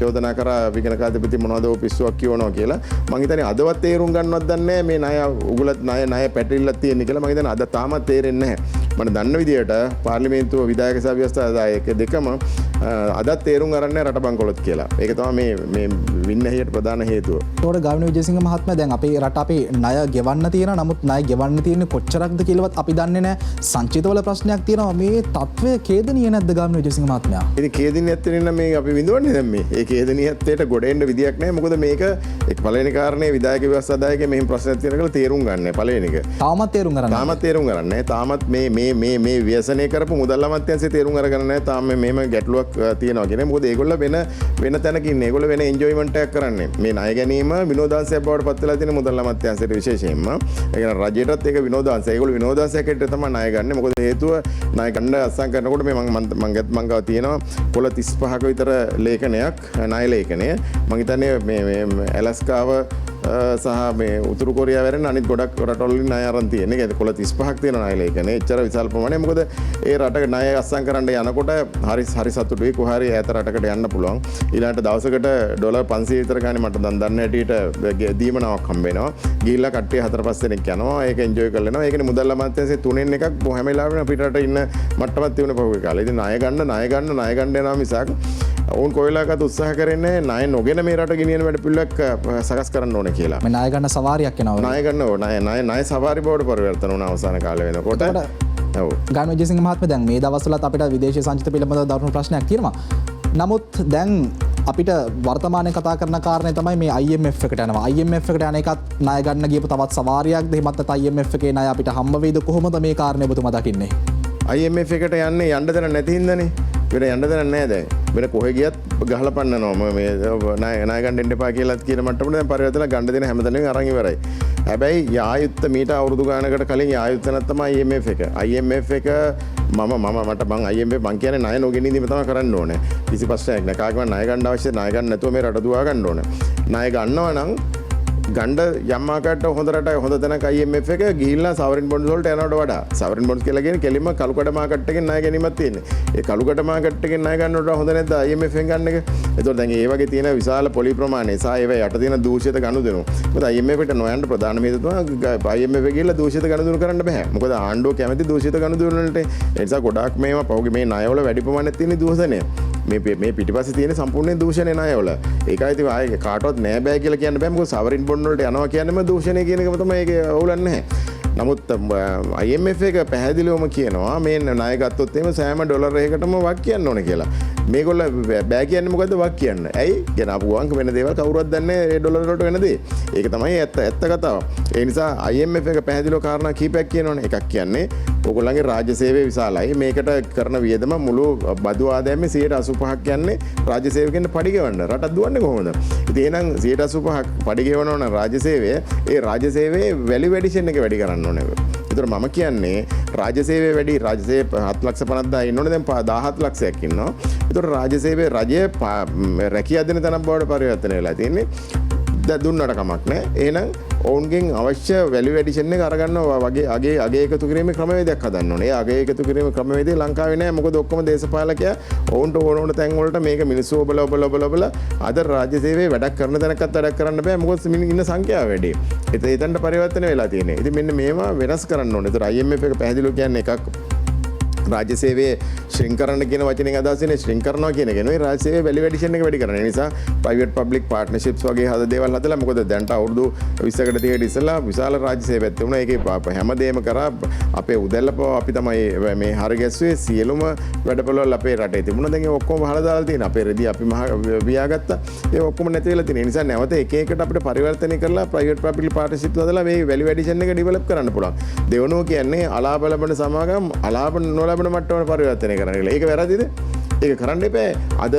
චෝදනා කරා විගණකාධිපති මොනවද පිස්සුවක් කියවනවා කියලා. මං හිතන්නේ අදවත් තේරුම් ගන්නවත් දන්නේ මේ ණය උගලත් ණය පැටලිල්ලක් තියෙන කියලා. මං හිතන්නේ අද තාමත් තේරෙන්නේ නැහැ. මට දන්න විදියට පාර්ලිමේන්තුව විධායක සභා ව්‍යවස්ථාදායක දෙකම අදත් තේරුම් අරන්නේ රට බංකොලොත් කියලා. ඒක තමයි මේ වින්නහියට ප්‍රධාන හේතුව. ඒතකොට ගාමිණී විජේසිංහ මහත්මයා දැන් අපේ රට අපේ ණය ගෙවන්න තියෙනවා. නමුත් ණය ගෙවන්න තියෙන්නේ කොච්චරක්ද කියලාවත් අපි දන්නේ නැහැ. සංචිතවල ප්‍රශ්නයක් තියෙනවා. මේ තත්ත්වය ඛේදනීය නැද්ද ගාමිණී විජේසිංහ මහත්මයා? ඉතින් ඛේදනීයත් වෙනින්න මේ අපි විඳවන්නේ දැන් මේ. ඒ ඛේදනීයත්වයට ගොඩ එන්න විදියක් නැහැ. මොකද මේක එක් පළවෙනි කාරණේ විධායක ව්‍යවස්ථාදායකගේ මෙහෙම ප්‍රශ්නයක් තියෙන කියලා තේරුම් ගන්න. පළවෙනි එක. තාමත් තේරුම් ගන්න. තාමත් තේරුම් ගන්න නැහැ. තාමත් මේ ව්‍යසනය කරපු මුදල් අමාත්‍යාංශය තේරුම් අරගෙන නැහැ. තාම මෙහෙම ගැටලුවක් තියෙනවා කියන්නේ. මොකද ඒගොල්ලෝ වෙන තැනක ඉන්නේ. ඒගොල්ලෝ වෙන එන්ජොයිමන්ට් එකක් කරන්නේ. මේ ණය ගැනීම විනෝදාංශයක් බවට පත් වෙලා තියෙන මුදල් අමාත්‍යාංශයට විශේෂයෙන්ම. ඒ කියන්නේ රජයටත් ඒක විනෝදාංශය. ඒගොල්ලෝ විනෝදාංශයක් හැටියට තමයි ණය ගන්න. මොකද හේතුව ණය ගන්න අස්සම් කරනකොට මේ මං ගාව තියෙනවා පොළ 35ක විතර ලේඛනයක් ණය ලේඛනය. මං හිතන්නේ මේ ඇලස්කාව සහ මේ උතුරු කොරියාව වැරෙන අනිත් ගොඩක් රටවලින් ණය අරන් තියෙන. ඒක කොළ 35ක් තියෙන ණය ලේඛනය. එච්චර විශාල ප්‍රමාණයක්. මොකද ඒ රටක ණය අස්සම් කරන්න යනකොට හරි සතුටුයි. කොහරි ඈත රටකට යන්න පුළුවන්. ඊළඟට දවසකට ඩොලර් 500 විතර ගානේ මට දන්න හැටියට දීමනාවක් හම්බ වෙනවා. ගිහිල්ලා කට්ටිය 4-5 දෙනෙක් යනවා. ඒක එන්ජොයි කරලා යනවා. ඒකනේ මුදල් අමාත්‍යාංශයේ තුනෙන් එකක් හැම වෙලාවෙම පිටරට ඉන්න මට්ටමක් තිබුණ පහුගිය කාලේ. ඉතින් ණය ගන්න යනවා මිසක් ඔවුන් කොයිලාකත් උත්සාහ කරන්නේ ණය නොගෙන මේ රට ගෙනියන වැඩ පිළිවෙලක් සකස් කරන්න ඕනේ කියලා. මේ ණය ගන්න සවාරියක් යනවා. ණය සවාරි බවට පරිවර්තන වුණ අවසාන කාලේ වෙනකොට. ඔව්. ගාමිණී විජේසිංහ මහත්මයා දැන් මේ දවස්වලත් අපිට විදේශීය සංචිත පිළිබඳව දරුණු ප්‍රශ්නයක් තියෙනවා. නමුත් දැන් අපිට වර්තමානයේ කතා කරන කාරණේ තමයි මේ IMF එකට යනවා. IMF එකට යන එකත් ණය ගන්න ගියපු තවත් සවාරියක්ද? එහෙමත් නැත්නම් IMF එකේ ණය අපිට හම්බ වෙයිද? කොහොමද මේ කාරණේ ඔබතුමා දකින්නේ? IMF එකට යන්න දෙන නැති හින්දානේ. වෙන යන්න දෙන නැහැ දැන්. වෙන කොහෙ ගියත් ගහලා පන්නනවා. මේ ණය ගන්න දෙන්න එපා කියලාත් කියන මට්ටමට දැන් පරිවර්තන ගන්න දෙන හැමතැනම අරන් ඉවරයි. හැබැයි යායුත්ත මීට අවුරුදු ගානකට කලින් යායුත්ත නැත්තම IMF එක. IMF එක මම IMF මං කියන්නේ ණය නොගෙන ඉඳීම තමයි කරන්න ඕනේ. කිසි ප්‍රශ්නයක් නැහැ. කාගෙවත් ණය ගන්න අවශ්‍ය ණය ගන්න නැතුව මේ රට දුවා ගන්න ඕනේ. ණය ගන්නවා නම් ගණ්ඩ යම්මාකට හොඳ රට හොඳ තැනක IMF එක ගිහිල්ලා සවරින් බොන්ඩ්ස් වලට යනවට වඩා සවරින් බොන්ඩ්ස් කියලා කියන්නේ කෙලින්ම කළුකඩ මාකට් එකෙන් ණය ගැනීමක් තියෙන්නේ. ඒ කළුකඩ මාකට් එකෙන් ණය ගන්නවට වඩා හොඳ නැද්ද IMF එකෙන් ගන්න එක? ඒතකොට දැන් ඒ වගේ තියෙන විශාල පොලි ප්‍රමාණය සහ ඒවා යට තියෙන දූෂිත ගනුදෙනු. මොකද IMF එකට නොයන්න ප්‍රධාන හේතුව තමයි IMF එක ගිහිල්ලා දූෂිත ගනුදෙනු කරන්න බෑ. මොකද ආණ්ඩුව කැමති දූෂිත ගනුදෙනු වලට. ඒ නිසා ගොඩාක් මේවා පහුගිය මේ ණයවල වැඩි ප්‍රමාණයක් තියෙන දූෂණය. මේ පිටිපස්සේ තියෙන සම්පූර්ණ දූෂණය ණයවල. ඒකයි ඉතින් ආයේ කාටවත් නෑ බෑ කියලා කියන්න බෑ. මොකද සවරින් බොන්ඩ් වලට යනවා කියන්නේ දූෂණය කියන එකම තමයි ඒක අවුලක් නැහැ. නමුත් IMF එක පැහැදිලිවම කියනවා මේ ණය ගත්තොත් එහෙම සෑම ඩොලර් එකකටම වක් කියන්න ඕනේ කියලා. මේගොල්ල බෑ කියන්නේ මොකද්ද වක් කියන්න? ඇයි? කියන අපුවාංක වෙන දේවල් කවුරුවත් දන්නේ නැහැ ඒ ඩොලර් වලට වෙන දේ. ඒක තමයි ඇත්ත කතාව. ඒ නිසා IMF එක පැහැදිලිව කාරණා කීපයක් කියනවනේ. එකක් කියන්නේ ඕගොල්ලන්ගේ රාජ්‍ය සේවය විශාලයි. මේකට කරන වියදම මුළු බදු ආදායමේ 85% කියන්නේ රාජ්‍ය සේවකයන්ට පඩි ගෙවන්න. රටක් දුවන්නේ කොහොමද? ඉතින් එහෙනම් 85% පඩි ගෙවනවා නම් රාජ්‍ය සේවය ඒ රාජ්‍ය සේවයේ වැලියු ඇඩිෂන් එක වැඩි කරන්න ඕනේ. ඒතර මම කියන්නේ රාජ්‍ය සේවය වැඩි රාජ්‍ය සේවය 7,50,000 ඉන්නෝනේ දැන් 17 ලක්ෂයක් ඉන්නවා. ඒතර රාජ්‍ය සේවය රජයේ රැකියා දෙන තැනක් බවට පරිවර්තනය වෙලා තියෙන්නේ. දුන්නට කමක් නැහැ. එහෙනම් ඔවුන්ගෙන් අවශ්‍ය වැලියු ඇඩිෂන් එක අරගන්නවා වගේ අගේ එකතු කිරීමේ ක්‍රමවේදයක් හදන්න ඕනේ. ඒ අගේ එකතු කිරීමේ ක්‍රමවේදය ලංකාවේ නැහැ. මොකද ඔක්කොම දේශපාලකයා ඔවුන්ට ඕන තැන් වලට මේක මිනිස්සු ඔබල අද රාජ්‍ය සේවයේ වැඩක් කරන තැනකත් වැඩක් කරන්න බෑ. මොකද ඉන්න සංඛ්‍යාව වැඩි. එතනට පරිවර්තන වෙලා තියෙන්නේ. ඉතින් මෙන්න මේවා වෙනස් කරන්න ඕනේ. ඒතර IMF එක පැහැදිලිව කියන්නේ එකක් රාජ්‍ය සේවයේ ශ්‍රින්කරණ කියන වචනෙන් අදහස් වෙන්නේ ශ්‍රින්ක් කරනවා කියන එක නෙවෙයි රාජ්‍ය සේවයේ වැලියු ඇඩිෂන් එක වැඩි කරන. ඒ නිසා ප්‍රයිවට් පබ්ලික් පාර්ට්නර්ෂිප්ස් වගේ දේවල් හදලා මොකද දැන්ට අවුරුදු 20කට 30කට ඉස්සෙල්ලා විශාල රාජ්‍ය සේවයක් තිබුණා. ඒකේ හැමදේම කරා අපේ උදැල්ලපව අපි තමයි මේ හරි ගැස්සුවේ සියලුම වැඩපොළවල් අපේ රටේ තිබුණා. දැන් ඒ ඔක්කොම වහලා දාලා තියෙනවා. අපේ රෙදි අපි වියාගත්තා. ඒ ඔක්කොම නැති වෙලා තියෙන. ඒ නිසා නැවත එක එකට අපිට පරිවර්තනය කරලා ප්‍රයිවට් පබ්ලික් පාර්ට්නර්ෂිප්ස් හදලා මේ වැලියු ඇඩිෂන් එක ඩෙවලොප් කරන්න පුළුවන්. දෙවනුව කියන්නේ අලාභ ලබන සමාගම් අලාභ නොලබන මට්ටමට පරිවර්තනය කරන්න කියලා. ඒක වැරදිද? ඒක කරන්න එපා. අද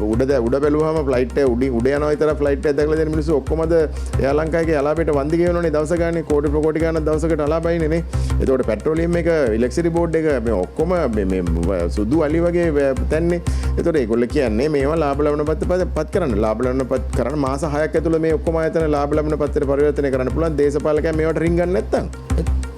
උඩ බැලුවම ෆ්ලයිට් එක උඩ යනවා විතර ෆ්ලයිට් එක දැකලා දෙන මිනිස්සු ඔක්කොමද එයා ලංකාවේ අලාපයට වන්දි ගෙවනෝනේ දවස ගානේ කෝටි ප්‍රකෝටි ගානක් දවසකට අලාපයිනේ නේ. එතකොට පෙට්‍රෝලියම් එක ඉලෙක්ට්‍රිසිටි බෝඩ් එක මේ ඔක්කොම මේ සුදු අලි වගේ තැන්නේ. එතකොට ඒගොල්ලෝ කියන්නේ මේවා ලාභ ලබන පත් කරන්න. ලාභ ලබන පත් කරන්න මාස 6ක් ඇතුළත මේ ඔක්කොම ආයතන ලාභ ලබන පත්‍රයට පරිවර්තනය කරන්න පුළුවන්. දේශපාලකයන් මේවට රින් ගන්න නැත්තම්.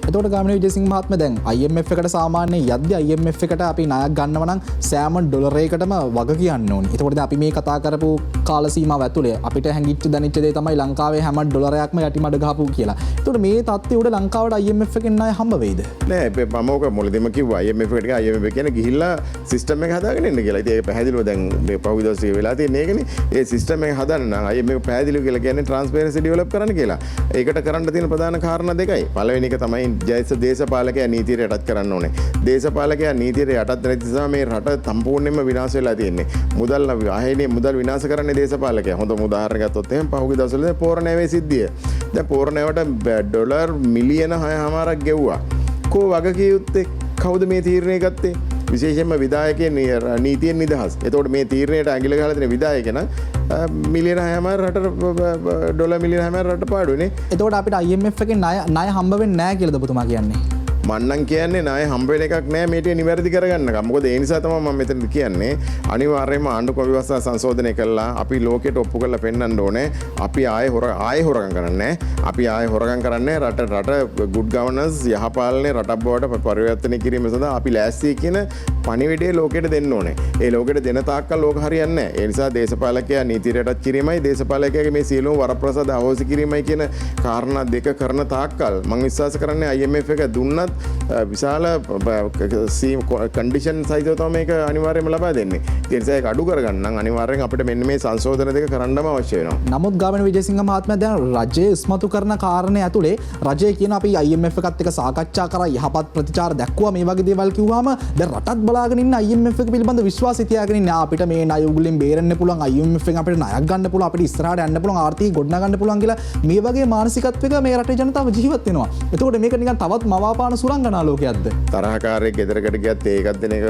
එතකොට ගාමිණී විජේසිංහ මහත්මයා දැන් IMF එකට සාමාන්‍යයෙන් යද්දී IMF එකට අපි ණයක් ගන්නව නම් සෑම ඩොලරයකටම වග කියන්න ඕනේ. එතකොට දැන් අපි මේ කතා කරපු කාල සීමාව ඇතුලේ අපිට හැංගිච්ච දැනෙච්ච දේ තමයි ලංකාවේ හැම ඩොලරයක්ම යටිමඩ ගහපු කියලා. එතකොට මේ තත්ත්වය උඩ ලංකාවට IMF එකෙන් ණය හම්බ වෙයිද? නෑ මම ඔක මුලදීම කිව්වා IMF එකට IMF කියන්නේ ගිහිල්ලා සිස්ටම් එක හදාගෙන ඉන්න කියලා. ඉතින් ඒක පැහැදිලිව දැන් මේ පහුගිය දවසේ වෙලා තියෙන එකනේ. ඒ සිස්ටම් එක හදන්න නම් IMF පැහැදිලිව කියලා කියන්නේ ට්‍රාන්ස්පරන්සි ඩෙවලොප් කරන්න කියලා. ඒකට කරන්න තියෙන ප්‍රධාන කාරණා දෙකයි. පළවෙනි එක තමයි දේශපාලකයා නීතියට යටත් කරන්න ඕනේ. දේශපාලකයා නීතියට යටත් නැති නිසා මේ රට සම්පූර්ණයෙන්ම විනාශ වෙලා තියෙන්නේ. මුදල් විනාශ කරන්නේ දේශපාලකයා. හොඳ උදාහරණයක් ගත්තොත් එහෙනම් පහුගිය දවස්වල පෝරණෑවේ සිද්ධිය. දැන් පෝරණෑවට ඩොලර් මිලියන 6.5ක් ගෙව්වා. කෝ වගකිය යුත්තේ කවුද මේ තීරණය ගත්තේ? විශේෂයෙන්ම විධායකයන් නීතියෙන් නිදහස්. එතකොට මේ තීරණයට ඇඟිල්ල ගහලා තියෙන විධායකයන් මිලියන 6.5 රට ඩොලර් මිලියන 6.5 රට පාඩුනේ. එතකොට අපිට IMF එකෙන් ණය හම්බ වෙන්නේ නැහැ කියලාද ඔබතුමා කියන්නේ? මන්නම් කියන්නේ ණය හම්බ වෙන එකක් නෑ මේට නිවැරදි කරගන්න. මොකද ඒ නිසා තමයි මම මෙතනදි කියන්නේ අනිවාර්යයෙන්ම ආණ්ඩුක්‍රම ව්‍යවස්ථාව සංශෝධනය කළා අපි ලෝකෙට ඔප්පු කරලා පෙන්වන්න ඕනේ. අපි ආයේ හොරගම් කරන්නේ අපි ආයේ හොරගම් කරන්නේ රට good governance යහපාලනයේ රටක් බවට පරිවර්තනය කිරීම සඳහා අපි ලෑස්ති කියන පණිවිඩය ලෝකෙට දෙන්න ඕනේ. ඒ ලෝකෙට දෙන තාක්කල් ලෝක හරියන්නේ නැහැ. ඒ නිසා දේශපාලකයා නීතියට යටත් කිරීමයි දේශපාලකයාගේ මේ සියලුම වරප්‍රසාද අහෝසි කිරීමයි කියන කාරණා දෙක කරන තාක්කල් මම විශ්වාස කරන්නේ IMF එක දුන්නත් විශාල කන්ඩිෂන් සහිතව තමයි මේක අනිවාර්යයෙන්ම ලබා දෙන්නේ. ඒ නිසා ඒක අඩු කරගන්න නම් අනිවාර්යෙන් අපිට මෙන්න මේ සංශෝධන දෙක කරන්නම අවශ්‍ය වෙනවා. නමුත් ගාමිණී විජේසිංහ මහත්මයා දැන් රජය ඉස්මතු කරන කාරණේ ඇතුලේ රජය කියන අපි IMF එකත් එක්ක සාකච්ඡා කරා යහපත් ප්‍රතිචාර දැක්වුවා මේ වගේ දේවල් කිව්වම දැන් රටත් බලාගෙන ඉන්න IMF එක පිළිබඳ විශ්වාසය තියාගෙන ඉන්න අපිට මේ ණය උගුලෙන් බේරෙන්න පුළුවන් IMF එකෙන් අපිට ණයක් ගන්න පුළුවන් අපිට ඉස්සරහට යන්න පුළුවන් ආර්ථික ගොඩනගා ගන්න පුළුවන් කියලා මේ වගේ මානසිකත්වයක මේ රටේ ජනතාව ජීවත් වෙනවා. එතකොට මේක නිකන් තවත් මවාපාන සුරංගනා ලෝකයක්ද? තරහකාරයෙක් ගෙදරකට ගියත් ඒකක් දෙන එක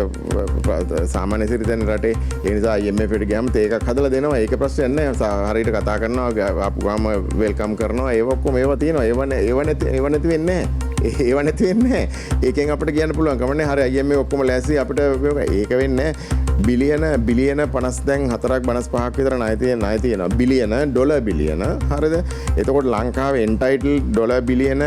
සාමාන්‍ය සිරිතන රටේ. ඒ නිසා IMF එකට ගියාම තේකක් හදලා දෙනවා. ඒක ප්‍රශ්නයක් නෑ. හරියට කතා කරනවා ආපු ගාම වෙල්කම් කරනවා. ඒව ඔක්කොම ඒවා තියෙනවා. ඒව නැති වෙන්නේ නෑ. ඒව නැති වෙන්නේ නෑ. ඒකෙන් අපිට කියන්න පුළුවන් කමන්නේ හරි IMF ඔක්කොම ලෑස්ති අපිට ඒක වෙන්නේ බිලියන 50 දැන් 4.5ක් විතර ණය තියෙනවා. බිලියන ඩොලර් බිලියන හරිද? එතකොට ලංකාවේ එන්ටයිටල් ඩොලර් බිලියන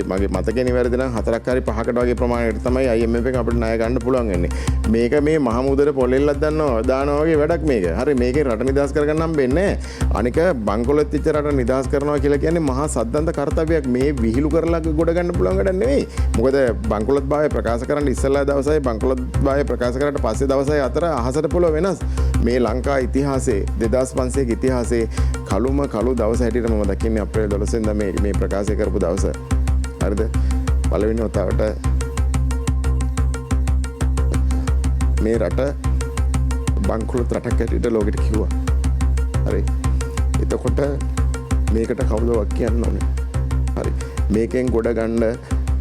මගේ මතකේ නිවැරදි නම් 4ක් හරි 5කට වගේ ප්‍රමාණයකට තමයි IMF එක අපිට ණය ගන්න පුළුවන් වෙන්නේ. මේක මේ මහ මුදල පොළෙල්ලක් දානවා වගේ වැඩක් මේක. හරි මේකේ රට නිදහස් කරගන්න හම්බෙන්නේ නැහැ. අනික බංකොලොත් වෙච්ච රට නිදහස් කරනවා කියලා කියන්නේ මහා සද්දන්ත කාර්යයක්. මේ විහිළු කරලා ගොඩ ගන්න පුළුවන් වැඩක් නෙවෙයි. මොකද බංකොලොත් භාවය ප්‍රකාශ කරන්න ඉස්සෙල්ලා දවසයි බංකොලොත් භාවය ප්‍රකාශ කරලා පස්සේ දවසයි අතර අහසට පොළොව වෙනස්. මේ ලංකා ඉතිහාසයේ 2500 ක ඉතිහාසයේ කළු දවස හැටියට මම දකින්නේ අප්‍රේල් 12 වෙනිදා මේ ප්‍රකාශය කරපු දවස. හරිද? පළවෙනි වතාවට මේ රට බංකොලොත් රටක් හැටියට ලෝකෙට කිව්වා. හරි. එතකොට මේකට කවුද වක් කියන්න ඕනේ? හරි. මේකෙන් ගොඩ ගන්න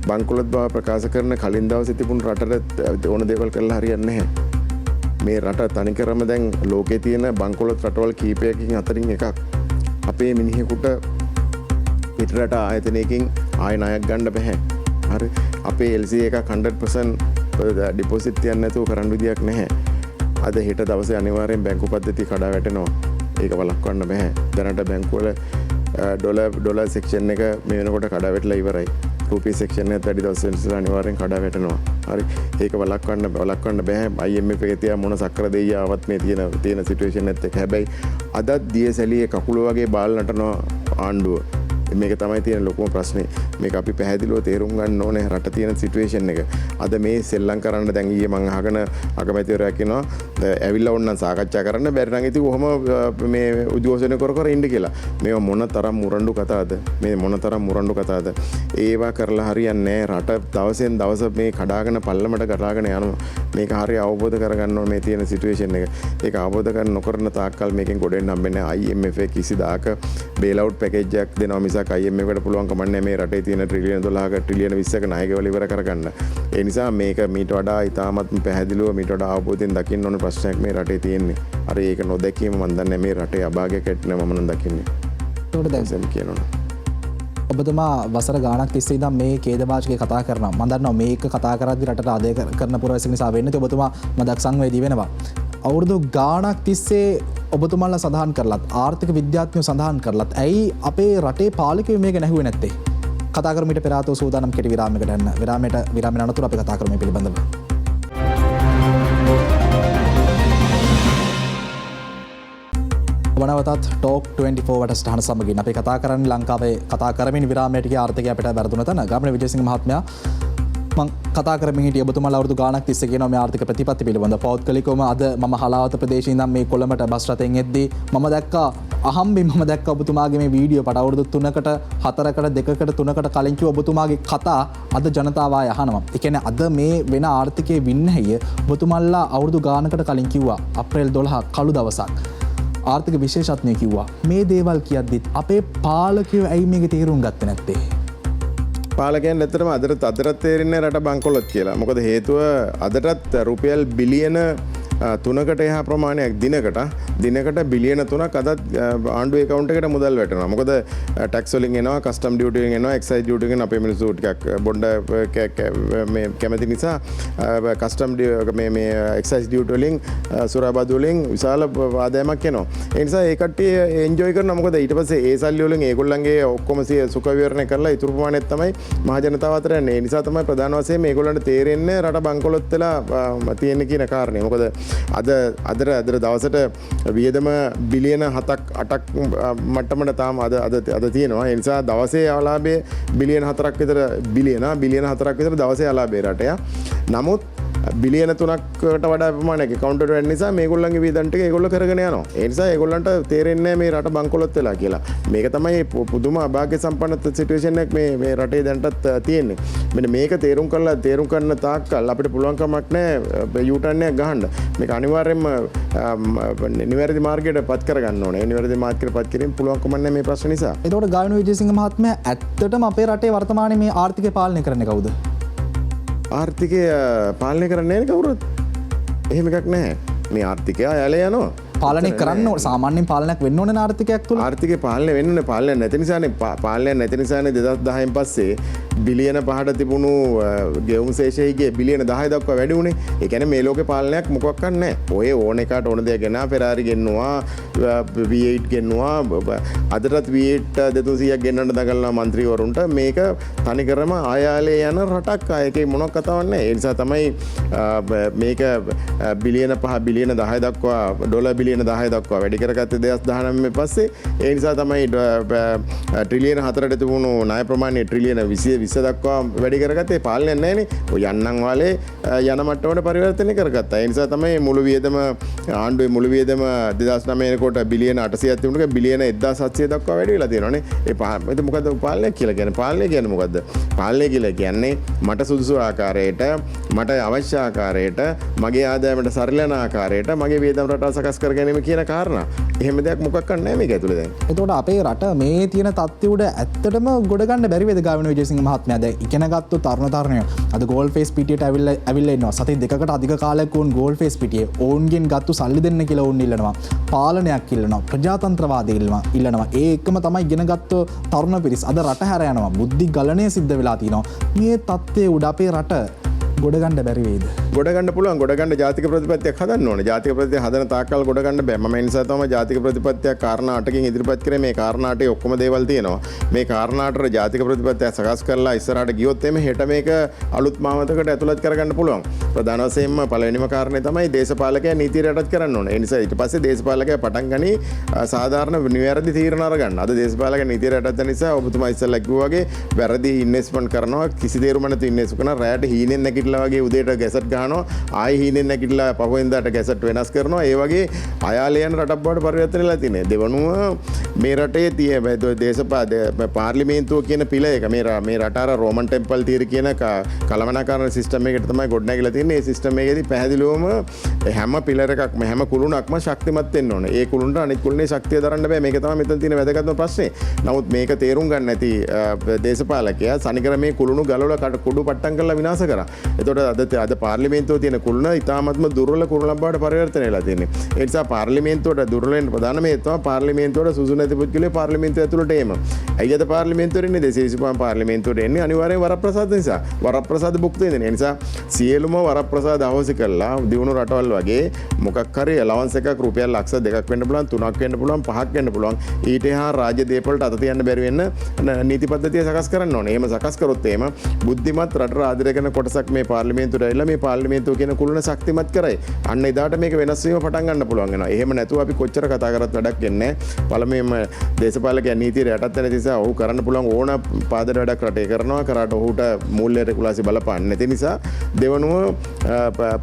බංකොලොත් බව ප්‍රකාශ කරන කලින් දවසේ තිබුණු රටට ඕන දේවල් කරලා හරියන්නේ නැහැ. මේ රට තනිකරම දැන් ලෝකේ තියෙන බංකොලොත් රටවල් කීපයකින් අතරින් එකක්. අපේ මිනිහෙකුට පිටරට ආයතනයකින් ආය ණයක් ගන්න බෑ. හරි. අපේ LC එක 100% ඩිපොසිට් තියන්න නැතුව කරන්න විදියක් නැහැ. අද හෙට දවසේ අනිවාර්යෙන් බැංකු පද්ධතිය කඩා වැටෙනවා. ඒක වළක්වන්න බෑ. දැනට බැංකුවල ඩොලර් සෙක්ෂන් එක මේ වෙනකොට කඩා වැටලා ඉවරයි. රුපී සෙක්ෂන් එකත් වැඩි දවස් වලින් අනිවාර්යෙන් කඩා වැටෙනවා. හරි. ඒක වළක්වන්න බෑ. IMF එකේ තියා මොන සක්‍ර දෙයිය ආවත් මේ තියෙන සිටුේෂන් එකත් එක්ක. හැබැයි අදත් දියසැලියේ කකුල වගේ බාල් නටනවා ආණ්ඩුව. මේක තමයි තියෙන ලොකුම ප්‍රශ්නේ. මේක අපි පැහැදිලිව තේරුම් ගන්න ඕනේ රට තියෙන සිටුේෂන් එක. අද මේ සෙල්ලම් කරන්න දැන් ඊයේ මම අහගෙන අගමැතිවරයා කියනවා ඇවිල්ලා ඕන්න සාකච්ඡා කරන්න බැරි නම් ඉතින් කොහොම මේ උද්ඝෝෂණය කර ඉන්න කියලා. මේවා මොන තරම් මුරණ්ඩු කතාවද? මේ මොන තරම් මුරණ්ඩු කතාවද? ඒවා කරලා හරියන්නේ නැහැ. රට දවසෙන් දවස මේ කඩාගෙන පල්ලමට කඩාගෙන යනවා. මේක හරිය අවබෝධ කරගන්න ඕනේ මේ තියෙන සිටුේෂන් එක. ඒක අවබෝධ කර නොකරන තාක්කල් මේකෙන් ගොඩෙන්න හම්බෙන්නේ නැහැ. IMF එක කිසිදාක බේල් අවුට් පැකේජ් එකක් දෙනවා මිසක් IMF එකට පුළුවන් කමක් නැහැ මේ රටේ තියෙන ට්‍රිලියන 12ක ට්‍රිලියන 20ක ණයකවල ඉවර කරගන්න. ඒ නිසා මේක මීට වඩා ඉතාමත් පැහැදිලිව මීට වඩා අවබෝධයෙන් දකින්න ඕන ප්‍රශ්නයක් මේ රටේ තියෙන්නේ. අර ඒක නොදැකීම මම දන්නේ මේ රටේ අභාගයක් ඇට්න මම නම් දකින්නේ. ඒකට දැන් කියනවා. ඔබතුමා වසර ගානක් තිස්සේ ඉඳන් මේ ඛේදවාචකේ කතා කරනවා. මම දන්නවා මේක කතා කරද්දි රටට ආදේ කරන පුරවැසික නිසා වෙන්නේ ඔබතුමා මදක් සංවේදී වෙනවා. අවුරුදු ගානක් තිස්සේ ඔබතුමාලා සඳහන් කරලත් ආර්ථික විද්‍යාඥයෝ සඳහන් කරලත් ඇයි අපේ රටේ පාලකයෝ මේක නැහුවේ නැත්තේ? කතා කරමිට පෙර ආතෝ සූදානම් කෙටි විරාමයකට යන්න. විරාමයෙන් අනතුරු අපි කතා කරමු මේ පිළිබඳව. වනවතත් ටෝක් 24 වැඩසටහන සමගින් අපි කතා කරන්නේ ලංකාවේ කතා කරමින් විරාමයට ගිය ආර්ථිකය අපිට වැරදුන තැන. ගාමිණී විජේසිංහ මහත්මයා මම කතා කරමින් හිටිය ඔබතුමාලා අවුරුදු ගාණක් තිස්සේ කියනවා මේ ආර්ථික ප්‍රතිපත්ති පිළිබඳ. පෞද්ගලිකවම අද මම හලාවත ප්‍රදේශයේ ඉඳන් මේ කොළඹට බස් රථයෙන් එද්දී මම දැක්කා අහම්බෙන් මම දැක්කා ඔබතුමාගේ මේ වීඩියෝ පට අවුරුදු 3කට 4කට 2කට 3කට කලින් කිව්ව ඔබතුමාගේ කතා අද ජනතාව ආය අහනවා. ඒ කියන්නේ අද මේ වෙන ආර්ථිකයේ වින්නැහිය ඔබතුමාලා අවුරුදු ගාණකට කලින් කිව්වා අප්‍රේල් 12 කළු දවසක්. ආර්ථික විශේෂඥය කිව්වා මේ දේවල් කියද්දිත් අපේ පාලකයෝ ඇයි මේක තේරුම් ගත්තේ නැත්තේ? පාලකයන් ඇත්තටම අදටත් තේරෙන්නේ රට බංකොලොත් කියලා. මොකද හේතුව අදටත් රුපියල් බිලියන 3කට එහා ප්‍රමාණයක් දිනකට බිලියන 3ක් අදත් ආණ්ඩුවේ account එකට මුදල් වැටෙනවා. මොකද ටැක්ස් වලින් එනවා, කස්ටම් ඩියුටි වලින් එනවා, එක්සයිස් ඩියුටි වලින් අපේ මිනිස්සු ටිකක් බොණ්ඩ මේ කැමති නිසා කස්ටම් මේ එක්සයිස් ඩියුටි වලින් සුරාබදු වලින් විශාල ආදායමක් එනවා. ඒ නිසා ඒ කට්ටිය එන්ජොයි කරනවා. මොකද ඊට පස්සේ ඒ සල්ලි වලින් ඒගොල්ලන්ගේ ඔක්කොම සුඛ විවරණය කරලා ඉතුරු ප්‍රමාණයත් තමයි මහ ජනතාව අතර යන්නේ. ඒ නිසා තමයි ප්‍රධාන වශයෙන් මේගොල්ලන්ට තේරෙන්නේ රට බංකොලොත් වෙලා තියෙන කියන කාරණේ. මොකද අද දවසට වියදම බිලියන 7ක් 8ක් මට්ටමට තාම අද තියෙනවා. ඒ නිසා දවසේ ආලාභය බිලියන 4ක් විතර බිලියන 4ක් විතර දවසේ ආලාභය රටය. නමුත් බිලියන 3කට වඩා ප්‍රමාණයක් account එකට වෙන නිසා මේගොල්ලන්ගේ වියදම් ටික ඒගොල්ලෝ කරගෙන යනවා. ඒ නිසා ඒගොල්ලන්ට තේරෙන්නේ මේ රට බංකොලොත් වෙලා කියලා. මේක තමයි පුදුම අභාග්‍ය සම්පන්න සිටුේෂන් එකක් මේ රටේ දැන්ටත් තියෙන්නේ. මෙන්න මේක තේරුම් කරන තාක්කල් අපිට පුළුවන් කමක් නැහැ U-turn එකක් ගහන්න. මේක අනිවාර්යයෙන්ම නිවැරදි මාර්ගයට පත් කරගන්න ඕනේ. ඒ නිවැරදි මාර්ගයට පත් කිරීම පුළුවන් කමක් නැහැ මේ ප්‍රශ්න නිසා. එතකොට ගාමිණී විජේසිංහ මහත්මයා ඇත්තටම අපේ රටේ වර්තමානයේ මේ ආර්ථිකය පාලනය කරන්නේ කවුද? ආර්ථිකය පාලනය කරන්නේ නැහැ කවුරුත්. එහෙම එකක් නැහැ. මේ ආර්ථිකය යාලේ යනවා. පාලනය කරන්න සාමාන්‍යයෙන් පාලනයක් වෙන්න ඕනේ ආර්ථිකයක් තුල. ආර්ථිකය පාලනය වෙන්න ඕනේ. පාලනයක් නැති නිසානේ 2010න් පස්සේ බිලියන 5ට තිබුණු ගෙවුම් ශේෂයේ බිලියන 10 දක්වා වැඩි වුණේ. ඒ කියන්නේ මේ ලෝකේ පාලනයක් මොකක්වත් නැහැ. ඔය ඕන එකට ඕන දෙයක් ගෙනා ෆෙරාරි ගෙන්නවා, V8 ගෙන්නවා. අදටත් V8 200ක් ගෙන්නන්න දඟලනවා മന്ത്രിවරුන්ට. මේක තනිකරම ආයාලේ යන රටක්. ඒකේ මොනක් කතාවක් නැහැ. ඒ නිසා තමයි මේක බිලියන 5 බිලියන 10 දක්වා ඩොලර් බිලියන 10 දක්වා වැඩි කරගත්තේ 2019 පස්සේ. ඒ නිසා තමයි ට්‍රිලියන 4ට තිබුණු ණය ප්‍රමාණය ට්‍රිලියන 20 දක්වා වැඩි කරගත්තේ. පාලනයක් නැහැනේ. ඔය යන්නම් වාලේ යන මට්ටමට පරිවර්තනය කරගත්තා. ඒ නිසා තමයි මුළු වියදම ආණ්ඩුවේ මුළු වියදම 2009 කොට බිලියන 800ක් තිබුණක බිලියන 1700 දක්වා වැඩි වෙලා තියෙනවානේ. ඒ මොකද්ද පාලනය කියලා කියන්නේ? පාලනය කියන්නේ මොකද්ද? පාලනය කියලා කියන්නේ මට සුදුසු ආකාරයට, මට අවශ්‍ය ආකාරයට, මගේ ආදායමට සරිලන ආකාරයට මගේ වියදම් රටාව සකස් කර ගැනීම කියන කාරණා. එහෙම දෙයක් මොකක්වත් නැහැ මේක ඇතුලේ දැන්. එතකොට අපේ රට මේ තියෙන තත්ත්වය උඩ ඇත්තටම ගොඩ ගන්න බැරි වේද ගාමිණී විජේසිංහ මහත්මයා? දැන් ඉගෙනගත්තු තරුණයෝ අද ගෝල් ෆේස් පිටියට ඇවිල්ලා ඉන්නවා. සති දෙකකට අධික කාලයක් වුන් ගෝල් ෆේස් පිටියේ ඕන්ගෙන් ගත්තු සල්ලි දෙන්න කියලා ඕන් ඉල්ලනවා. පාලනයක් ඉල්ලනවා. ප්‍රජාතන්ත්‍රවාදී ඉල්ලනවා. ඒ එකම තමයි ඉගෙනගත්තු තරුණ පිරිස් අද රට හැර යනවා. බුද්ධි ගලණය සිද්ධ වෙලා තිනවා. මේ තත්ත්වයේ උඩ අපේ රට ගොඩගන්න බැරි වේද? ගොඩගන්න පුළුවන්. ගොඩගන්න ජාතික ප්‍රතිපත්තියක් හදන්න ඕනේ. ජාතික ප්‍රතිපත්තිය හදන තාක්කල් ගොඩගන්න බෑ. මම ඒ නිසා තමයි ජාතික ප්‍රතිපත්තියක් කාරණා 8කින් ඉදිරිපත් කරේ. මේ කාරණා 8 ඔක්කොම දේවල් තියෙනවා. මේ කාරණා 8 ජාතික ප්‍රතිපත්තිය සකස් කරලා ඉස්සරහට ගියොත් එimhe හෙට මේක අලුත් මාවතකට ඇතුළත් කරගන්න පුළුවන්. ප්‍රධාන වශයෙන්ම පළවෙනිම කාරණේ තමයි දේශපාලකයා නීතිය යටත් කරන්න ඕනේ. ඒ නිසා ඊට පස්සේ දේශපාලකයා පටන් ගනි සාධාරණ නිවැරදි තීරණ අරගන්න. අද දේශපාලකයා නීතිය යටත් වෙන නිසා ඔබතුමා ඉස්සෙල්ලා කිව්වා වගේ වැරදි ඉන්වෙස්ට්මන්ට් කරනවා. කිසි තේරුමක් නැති ඉන්වෙස්ට් කරනවා. රැයට හීනෙන් නැගිටින නැගිටලා වගේ උදේට ගැසට් ගහනවා ආයි හීනෙන් නැගිටලා පහුවෙන්දාට ගැසට් වෙනස් කරනවා ඒ වගේ අයාලේ යන රටක් බවට පරිවර්තන වෙලා තියෙනවා දෙවනුව මේ රටේ තියෙන පාර්ලිමේන්තුව කියන පිළ එක මේ රට අර රෝමන් ටෙම්පල් තියරි කියන කළමනාකරණ සිස්ටම් එකකට තමයි ගොඩනැගිලා තියෙන්නේ ඒ සිස්ටම් එකේදී පැහැදිලිවම හැම පිළර එකක්ම හැම කුළුණක්ම ශක්තිමත් වෙන්න ඕනේ ඒ කුළුණට අනිත් කුළුණේ ශක්තිය දරන්න බෑ මේක තමයි මෙතන තියෙන වැදගත්ම ප්‍රශ්නේ නමුත් මේක තේරුම් ගන්න නැති දේශපාලකයා සනිකර මේ කුළුණු ගලවලා කුඩු පට්ටම් කරලා විනාශ කරා. එතකොට අද පාර්ලිමේන්තුවේ තියෙන කුළුණ ඉතාමත්ම දුර්වල කුළුණක් බවට පරිවර්තනය වෙලා තියෙන්නේ. ඒ නිසා පාර්ලිමේන්තුවට දුර්වල වෙන්න ප්‍රධානම හේතුව තමයි පාර්ලිමේන්තුවට සුසු නැති පුද්ගලයෝ පාර්ලිමේන්තුව ඇතුළට එීම. ඇයිද පාර්ලිමේන්තුවට එන්නේ 225 පාර්ලිමේන්තුවට එන්නේ අනිවාර්යෙන් වරප්‍රසාද නිසා. වරප්‍රසාද භුක්ති විඳින. ඒ නිසා සියලුම වරප්‍රසාද අවශ්‍ය කරලා දිනුණු රටවල් වගේ මොකක් හරි allowance එකක් රුපියල් ලක්ෂ 2ක් වෙන්න පුළුවන් 3ක් වෙන්න පුළුවන් 5ක් වෙන්න පුළුවන්. ඊට එහා රාජ්‍ය දේපොළට අත තියන්න බැරි වෙන්න නීති පද්ධතිය සකස් කරන්න ඕනේ. එහෙම සකස් කරොත් එහෙම බුද්ධිමත් රට ආදරය කරන කොටසක් මේ පාර්ලිමේන්තුවට ඇවිල්ලා මේ පාර්ලිමේන්තුව කියන කුළුණ ශක්තිමත් කරයි. අන්න එදාට මේක වෙනස් වීම පටන් ගන්න පුළුවන් වෙනවා. එහෙම නැතුව අපි කොච්චර කතා කරත් වැඩක් වෙන්නේ නැහැ. පළමුවෙන්ම දේශපාලකයන් නීතියට යටත් වෙන නිසා ඔහු කරන්න පුළුවන් ඕන පාදර වැඩක් රටේ කරනවා. කරාට ඔහුට මූල්‍ය රෙගුලාසි බලපාන්නේ නැති නිසා දෙවනුව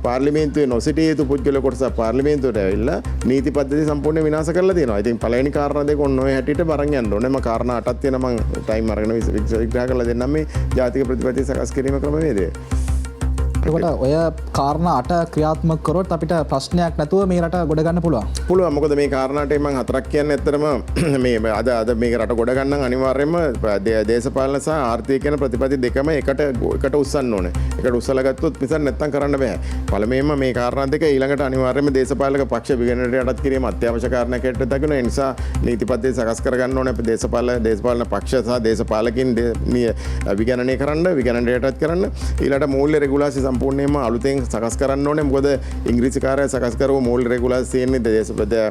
පාර්ලිමේන්තුවේ නොසිටිය යුතු පුද්ගල කොටස පාර්ලිමේන්තුවට ඇවිල්ලා නීති පද්ධතිය සම්පූර්ණයෙන් විනාශ කරලා තියෙනවා. ඉතින් පළවෙනි කාරණා දෙක ඔන්න ඔය හැටියට බරන් යන්න ඕනේ. මම කාරණා 8ක් තියෙනවා මම ටයිම් අරගෙන විග්‍රහ කරලා දෙන්නම් මේ ජාතික ප්‍රතිපත්ති සකස් කිරීම ක්‍රමවේදය. එතකොට ඔය කාරණා 8 ක්‍රියාත්මක කරොත් අපිට ප්‍රශ්නයක් නැතුව මේ රට ගොඩ ගන්න පුළුවන්. පුළුවන්. මොකද මේ කාරණාට මම හතරක් කියන්නේ ඇත්තටම මේ අද මේක රට ගොඩ ගන්න අනිවාර්යයෙන්ම දේශපාලන සහ ආර්ථික කියන ප්‍රතිපත්ති දෙකම එකට උස්සන්න ඕනේ. එකට උස්සලා ගත්තොත් මිසක් නැත්තම් කරන්න බෑ. පළමුවෙන්ම මේ කාරණා දෙක ඊළඟට අනිවාර්යයෙන්ම දේශපාලක පක්ෂ විගණනයට යටත් කිරීම අත්‍යවශ්‍ය කාරණයක් හැටියට දකිනවා. ඒ නිසා නීති පද්ධතිය සකස් කරගන්න ඕනේ. දේශපාලන පක්ෂ සහ දේශපාලකින් විගණනය කරන්න විගණනයට යටත් කරන්න ඊළඟට මූල්‍ය රෙගුලාසි සම්පූර්ණයෙන්ම අලුතෙන් සකස් කරන්න ඕනේ. මොකද ඉංග්‍රීසි කාර්යය සකස් කරව මූල්‍ය රෙගුලාසි තියෙන්නේ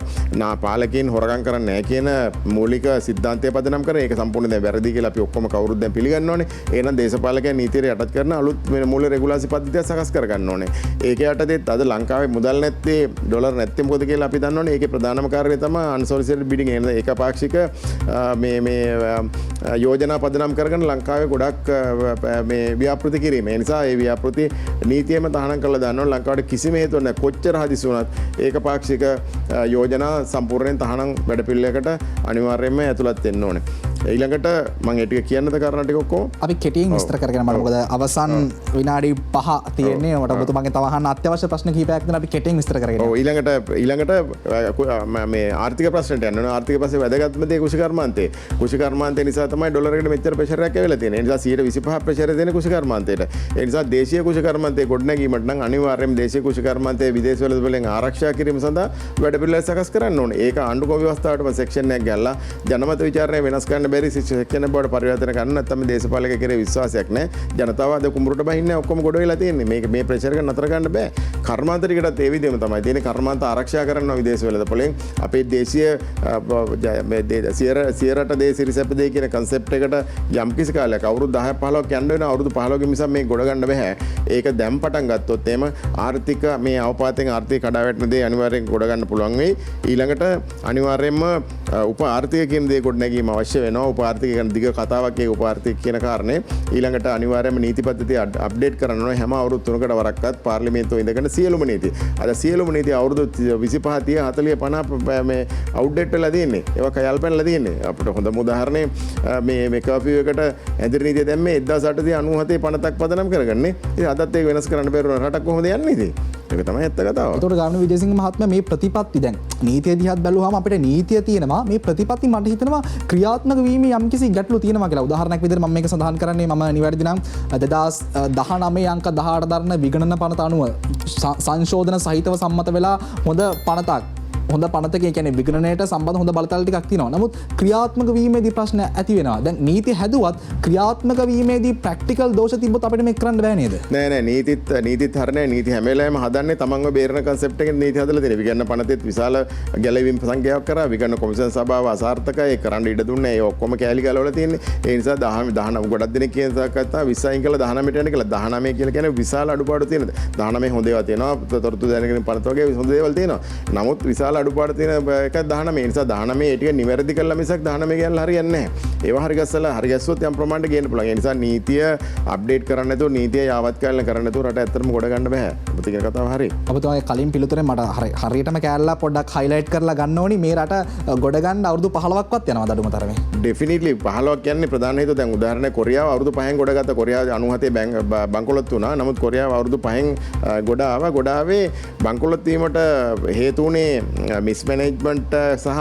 පාලකයන් හොරගම් කරන්නේ නැහැ කියන මූලික සිද්ධාන්තය පදනම් කරගෙන ඒක සම්පූර්ණයෙන් දැන් වැරදි කියලා අපි ඔක්කොම කවුරුත් දැන් පිළිගන්න ඕනේ. එහෙනම් දේශපාලකයන් නීතියට යටත් කරන අලුත් මූල්‍ය රෙගුලාසි පද්ධතිය සකස් කරගන්න ඕනේ. ඒක යටතේත් අද ලංකාවේ මුදල් නැත්තේ ඩොලර් නැත්තේ මොකද කියලා අපි දන්නවනේ. ඒකේ ප්‍රධානම කාරණේ තමයි අන්සොලිසිටඩ් බිඩින් එන ඒකපාක්ෂික මේ යෝජනා පදනම් කරගෙන ලංකාවේ ගොඩක් මේ ව්‍යාපෘති කිරීම. ඒ නිසා ඒ ව්‍යාපෘති නීතියම තහනම් කරලා දානවා. ලංකාවට කිසිම හේතුවක් නැහැ. කොච්චර හදිසි වුණත් ඒකපාක්ෂික යෝජනා සම්පූර්ණයෙන් තහනම් වැඩපිළිවෙලකට අනිවාර්යයෙන්ම ඇතුළත් වෙන්න ඕනේ. ඊළඟට මම ඒ ටික කියන්නද කරන්න ටික ඔක්කොම අපි කෙටියෙන් විස්තර කරගෙන බලමු. මොකද අවසන් විනාඩි 5 තියෙන්නේ. මට ඔබතුමාගෙන් තව අහන්න අත්‍යවශ්‍ය ප්‍රශ්න කිහිපයක් තියෙනවා. අපි කෙටියෙන් විස්තර කරගෙන. ඔව් ඊළඟට මේ ආර්ථික ප්‍රශ්නට යන්න ඕනේ. ආර්ථික ප්‍රශ්නේ වැදගත්ම දේ කුෂිකර්මාන්තේ. කුෂිකර්මාන්තේ නිසා තමයි ඩොලර් එකට මෙච්චර ප්‍රෙෂර් එකක් ඇවිල්ලා තියෙන්නේ. ඒ නිසා 125 ප්‍රෙෂර් දෙන කුෂිකර්මාන්තේට. ඒ නිසා දේශීය කුෂිකර්මාන්තේ ගොඩනැගීමට නම් අනිවාර්යයෙන්ම දේශීය කුෂිකර්මාන්තේ විදේශ වලින් ආරක්ෂා කිරීම සඳහා වැඩපිළිවෙළ සකස් කරන්න ඕනේ. ඒක ආණ්ඩුක්‍රම ව්‍යවස්ථාවටම සෙක්ෂන් එකක් ගල්ලා ජනමත විචාරණය වෙනස් කරන්න බැරි සෙක්ෂන් බවට පරිවර්තන කරන්න නැත්නම් දේශපාලක කෙරේ විශ්වාසයක් නැහැ. ජනතාව අද කුඹුරට බහින්නේ ඔක්කොම ගොඩ වෙලා තියෙන්නේ. මේ ප්‍රෙෂර් එක නතර කරන්න බෑ. කර්මාන්ත ටිකටත් ඒ විදිහම තමයි තියෙන්නේ. කර්මාන්ත ආරක්ෂා කරනවා විදේශ වලදපොලෙන් අපේ දේශීය සියරට දේ සිරිසැපදේ කියන කන්සෙප්ට් එකට යම් කිසි කාලයක් අවුරුදු 10 15ක් යන්න වෙන අවුරුදු 15කින් මිසක් මේක ගොඩ ගන්න බෑ. ඒක දැන් පටන් ගත්තොත් එහෙම ආර්ථික මේ අවපාතයෙන් ආර්ථික කඩාවැටෙන දේ අනිවාර්යෙන් ගොඩ ගන්න පුළුවන් වෙයි. ඊළඟට අනිවාර්යෙන්ම උප ආර්ථික කියන දේ ගොඩ නැගීම අවශ්‍ය වෙනවා. උප ආර්ථික කියන දිග කතාවක් ඒ උප ආර්ථික කියන කාරණේ. ඊළඟට අනිවාර්යයෙන්ම නීති පද්ධතිය අප්ඩේට් කරන්න ඕනේ. හැම අවුරුදු 3කට වරක්වත් පාර්ලිමේන්තුවේ ඉඳගෙන සියලුම නීති. අද සියලුම නීති අවුරුදු 25 30 40 50 මේ අවුට්ඩේට් වෙලා තියෙන්නේ. ඒවා කයල් පැනලා තියෙන්නේ. අපිට හොඳම උදාහරණේ මේ කර්ෆියු එකට ඇඳිරි නීතිය දැම්මේ 1897 50ක් පදනම් කරගන්නේ. ඉතින් අදත් ඒක වෙනස් කරන්න බැරුව රටක් කොහොමද යන්නේ ඉතින්? ඒක තමයි ඇත්ත කතාව. ඒතකොට ගාමිණී විජේසිංහ මහත්මයා මේ ප්‍රතිපත්ති දැන් නීතිය දිහාත් බැලුවාම අපිට නීතිය තියෙනවා. මේ ප්‍රතිපත්ති මට හිතෙනවා ක්‍රියාත්මක වීමේ යම්කිසි ගැටලු තියෙනවා කියලා. උදාහරණයක් විදිහට මම මේක සඳහන් කරන්නේ මම නිවැරදි නම් 2019 අංක 18 දරන විගණන පනත අනුව සංශෝධන සහිතව සම්මත වෙලා හොඳ පනතක් හොඳ පනතක කියන්නේ විගණනයට සම්බන්ධ හොඳ බලතල ටිකක් තියෙනවා. නමුත් ක්‍රියාත්මක වීමේදී ප්‍රශ්න ඇති වෙනවා. දැන් නීති හැදුවත් ක්‍රියාත්මක වීමේදී ප්‍රැක්ටිකල් දෝෂ තිබ්බොත් අපිට මේක කරන්න බෑ නේද? නෑ නීතිත් හරිනේ. නීති හැම වෙලාවෙම හදන්නේ තමන්ව බේරන කන්සෙප්ට් එකෙන් නීති හදලා තියෙනවා. විගණන පනතෙත් විශාල ගැලවීම් සංඛ්‍යාවක් කරා. විගණන කොමිෂන් සභාව අසාර්ථකයි. ඒ කරන්න ඉඩ දුන්නේ. ඒ ඔක්කොම කෑලි ගලවලා තියෙන්නේ. ඒ නිසා 19 ගොඩක් දෙනෙක් කියන සාකච්ඡා 20 අයින් කළා 19ට යන්න කියලා. 19 කියලා කියන්නේ විශාල අඩුපාඩු තියෙනවා. 19 හොඳ ඒවා තියෙනවා. තොරතුරු දැනගෙන පනත වගේ හොඳ දේවල් තියෙනවා. නමුත් විශාල අඩුපාඩු තියෙන එක 19 ඒ නිසා 19 ඒ ටික නිවැරදි කළා මිසක් 19 කියලා හරියන්නේ නැහැ. ඒවා හරි ගස්සලා හරි ගැස්සුවොත් යම් ප්‍රමාණයට ගේන්න පුළුවන්. ඒ නිසා නීතිය අප්ඩේට් කරන්න නැතුව නීතිය යාවත්කාලන කරන්න නැතුව රට ඇත්තටම ගොඩ ගන්න බෑ. ඔබ කියන කතාව හරි. ඔබතුමාගේ කලින් පිළිතුරේ මට හරියටම කෑල්ලා පොඩ්ඩක් හයිලයිට් කරලා ගන්න ඕනි මේ රට ගොඩ ගන්න අවුරුදු 15ක්වත් යනවා අඩුම තරමේ. ඩෙෆිනිට්ලි 15ක් කියන්නේ ප්‍රධාන හේතුව දැන් උදාහරණයක් කොරියාව අවුරුදු 5න් ගොඩ ගත්ත. කොරියාව 97 බංකොලොත් වුණා. නමුත් කොරියාව අවුරුදු 5න් ගොඩ ආවා. ගොඩ ආවේ බංකොලොත් වීමට හේතු වුණේ මිස්මැනේජ්මන්ට් සහ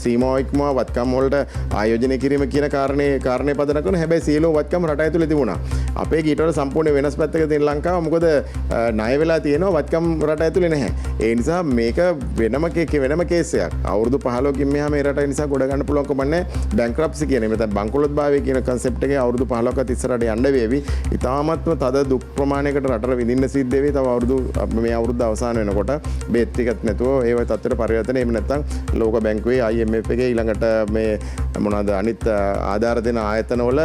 සීමාව ඉක්මවා වත්කම් වලට ආයෝජනය කිරීම කියන කාරණේ පදනම් කරන හැබැයි සියලු වත්කම් රට ඇතුලේ තිබුණා. අපේ ඊට වඩා සම්පූර්ණ වෙනස් පැත්තක තියෙන ලංකාව මොකද ණය වෙලා තියෙනවා වත්කම් රට ඇතුලේ නැහැ. ඒ නිසා මේක වෙනම කේස් එකක්. අවුරුදු 15කින් මෙහා මේ රට නිසා ගොඩ ගන්න පුළුවන් කමක් නැහැ. බැංක්‍රප්සි කියන මේ නැත්නම් බංකොලොත් භාවය කියන concept එකේ අවුරුදු 15කට ඉස්සරහට යන්න වේවි. ඉතාමත්ම තද දුක් ප්‍රමාණයකට රටට විඳින්න සිද්ධ වෙවි. තව අවුරුදු මේ අවුරුද්ද අවසන් වෙනකොට බේත් ටිකක් නැතුව ඒව තත්ත්වයට පරිවර්තන එහෙම නැත්නම් ලෝක බැංකුවේ IMF එකේ ඊළඟට මේ මොනවාද අනිත් ආධාර දෙන ආයතනවල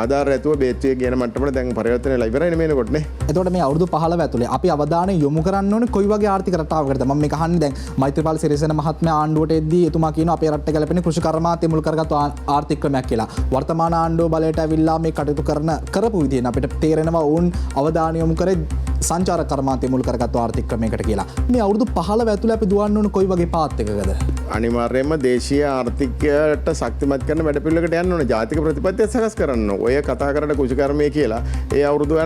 ආධාර ඇතුව බේත් ටික කියන මට්ටමට දැන් පරිවර්තන වෙලා ඉවරයි නේ මේනකොට නේ. එතකොට මේ අවුරුදු 15 ඇතුලේ අපි අවධානය යොමු කරන්න ඕනේ කොයි වගේ ආර්ථික රටාවකටද? මම මේක අහන්නේ දැන් මෛත්‍රීපාල සිරිසේන මහත්මයා ආණ්ඩුවට එද්දී එතුමා කියනවා අපේ රටට ගැලපෙන කෘෂි කර්මාන්තය මුල් කරගත්තු ආර්ථික ක්‍රමයක් කියලා. වර්තමාන ආණ්ඩුව බලයට ඇවිල්ලා මේ කටයුතු කරපු විදිහෙන් අපිට තේරෙනවා වුන් අවධානය යොමු කරේ සංචාර කර්මාන්තය මුල් කරගත්තු ආර්ථික ක්‍රමයකට කියලා. මේ අවුරුදු 15 ඇතුලේ අපි දුවන්න ඕන කොයි වගේ පාත් එකකද? අනිවාර්යයෙන්ම දේශීය ආර්ථිකයට ශක්තිමත් කරන වැඩපිළිවෙලකට යන්න ඕන. ජාතික ප්‍රතිපත්තිය සකස් කරන්න ඕන. ඔය කතා කරන කුෂිකර්මය කියලා ඒ අවුරුදු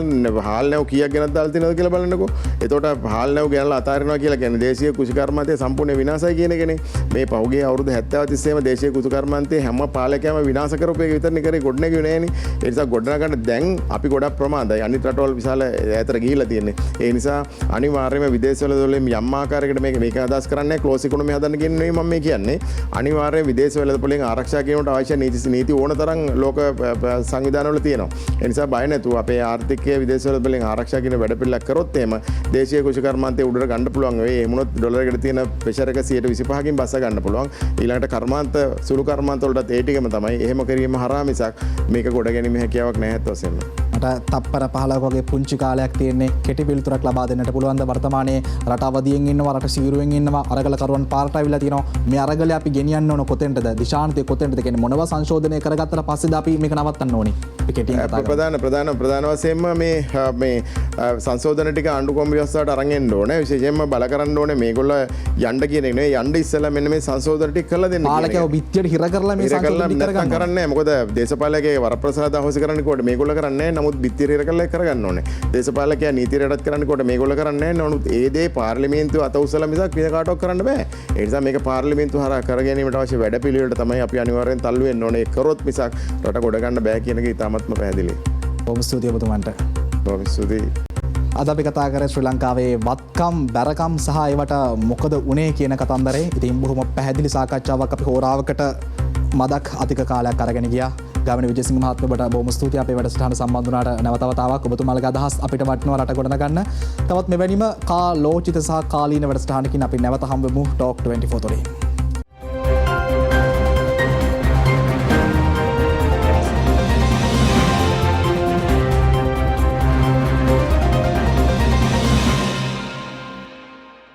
හාල් නැව් කීයක් ගෙනත් දාලා තියෙනවද කියලා බලන්නකෝ. එතකොට හාල් නැව් ගෙනලා අතාරිනවා කියලා කියන්නේ දේශීය කුෂිකර්මාන්තය සම්පූර්ණ විනාශයි කියන එකනේ. මේ පහුගිය අවුරුදු 70 තිස්සේම දේශීය කුෂිකර්මාන්තයේ හැම පාලකයම විනාශ කරපු එක විතරනේ කරේ ගොඩනැගුවේ නෑනේ. ඒ නිසා ගොඩනගන්න දැන් අපි ගොඩක් ප්‍රමාදයි. අනිත් රටවල් විශාල ඈතට ගිහිල්ලා තියෙන්නේ. ඒ නිසා අනිවාර්යයෙන්ම විදේශවල දොලෙන් යම් ආකාරයකට මේක අදහස් කරන්නේ ක්ලෝස් ඉකොනොමි හදන්න කියන නෙවෙයි මම මේ කියන්නේ. අනිවාර්යයෙන් විදේශ වෙළඳපොළෙන් ආරක්ෂා කිරීමට අවශ්‍ය නීති ඕන තරම් ලෝක සංවිධානවල තියෙනවා. ඒ නිසා බය නැතුව අපේ ආර්ථිකය විදේශ වෙළඳපොළෙන් ආරක්ෂා කිරීම වැඩපිළිවෙලක් කරොත් එහෙම දේශීය කුෂිකර්මාන්තයේ උඩට ගන්න පුළුවන් වෙයි. එහෙම වුණොත් ඩොලරයකට තියෙන ප්‍රෙෂර් එක 125කින් බස්ස ගන්න පුළුවන්. ඊළඟට කර්මාන්ත සුළු කර්මාන්ත වලටත් ඒ ටිකම තමයි. එහෙම කිරීම හරහා මිසක් මේක ගොඩ ගැනීම හැකියාවක් නැහැ වශයෙන්ම. මට තප්පර 15ක වගේ පුංචි කාලයක් තියෙන්නේ කෙටි පිළිතුරක් ලබා දෙන්නට පුළුවන් ද වර්තමානයේ රට අවදියෙන් ඉන්නවා රට සීරුවෙන් ඉන්නවා අරගල කරුවන් පාරට අවිලා තියෙනවා මේ අරගලේ අපි ගෙනියන්න ඕන කොතෙන්ටද දිශාන්තය කොතෙන්ටද කියන්නේ මොනවා සංශෝධනය කරගත්තට පස්සේද අපි මේක නවත්තන්න ඕනේ කෙටියෙන් කතා කරමු ප්‍රධාන වශයෙන්ම මේ සංශෝධන ටික ආණ්ඩු කොම්බි ව්‍යවස්ථාවට අරන් එන්න ඕනේ විශේෂයෙන්ම බල කරන්න ඕනේ මේගොල්ලෝ යන්න කියන එක නෙවෙයි යන්න ඉස්සෙල්ලා මෙන්න මේ සංශෝධන ටික කරලා දෙන්න පාලකයෝ පිටියට හිර කරලා මේ සංශෝධන ටික කරන්නේ නැහැ මොකද දේශපාලකගේ වරප්‍රසාද අහෝසි කරන්නේ කොහොමද මේගොල්ලෝ කරන්නේ නැහැ නමුත් පිටියට හිර කරලා කරගන්න ඕනේ දේශපාලකයා නීති රටත් කරන්නේ කොහොමද මේගොල්ලෝ කරන්නේ නැහැ නමුත් ඒ දේ පාර්ලිමේන්තුව අත උසලා මිසක් වෙන කාටවත් කරන්න බෑ ඒ නිසා මේක පාර්ලිමේන්තුව හරහා කර ගැනීමට අවශ්‍ය වැඩපිළිවෙලට තමයි අපි අනිවාර්යෙන් තල්ලු වෙන්න ඕනේ කරොත් මිසක් රට ගොඩ ගන්න බෑ කියන එක ඉතාමත්ම පැහැදිලියි බොහොම ස්තුතියි ඔබතුමන්ට බොහොම ස්තුතියි අද අපි කතා කරේ ශ්‍රී ලංකාවේ වත්කම් බැරකම් සහ ඒවට මොකද උනේ කියන කතන්දරේ ඉතින් බොහොම පැහැදිලි සාකච්ඡාවක් අපි හෝරාවකට මදක් අධික කාලයක් අරගෙන ගියා ගාමිණී විජේසිංහ මහත්මයාට බොහොම ස්තුතියි අපේ වැඩසටහන සම්බන්ධ වුණාට නැවතවතාවක් ඔබතුමාලගේ අදහස් අපිට වටිනවා රට ගොඩනගන්න තවත් මෙවැනිම ලෝචිත සහ කාලීන වැඩසටහනකින් අපි නැවත හම්බෙමු ටොක් 24 තොරේ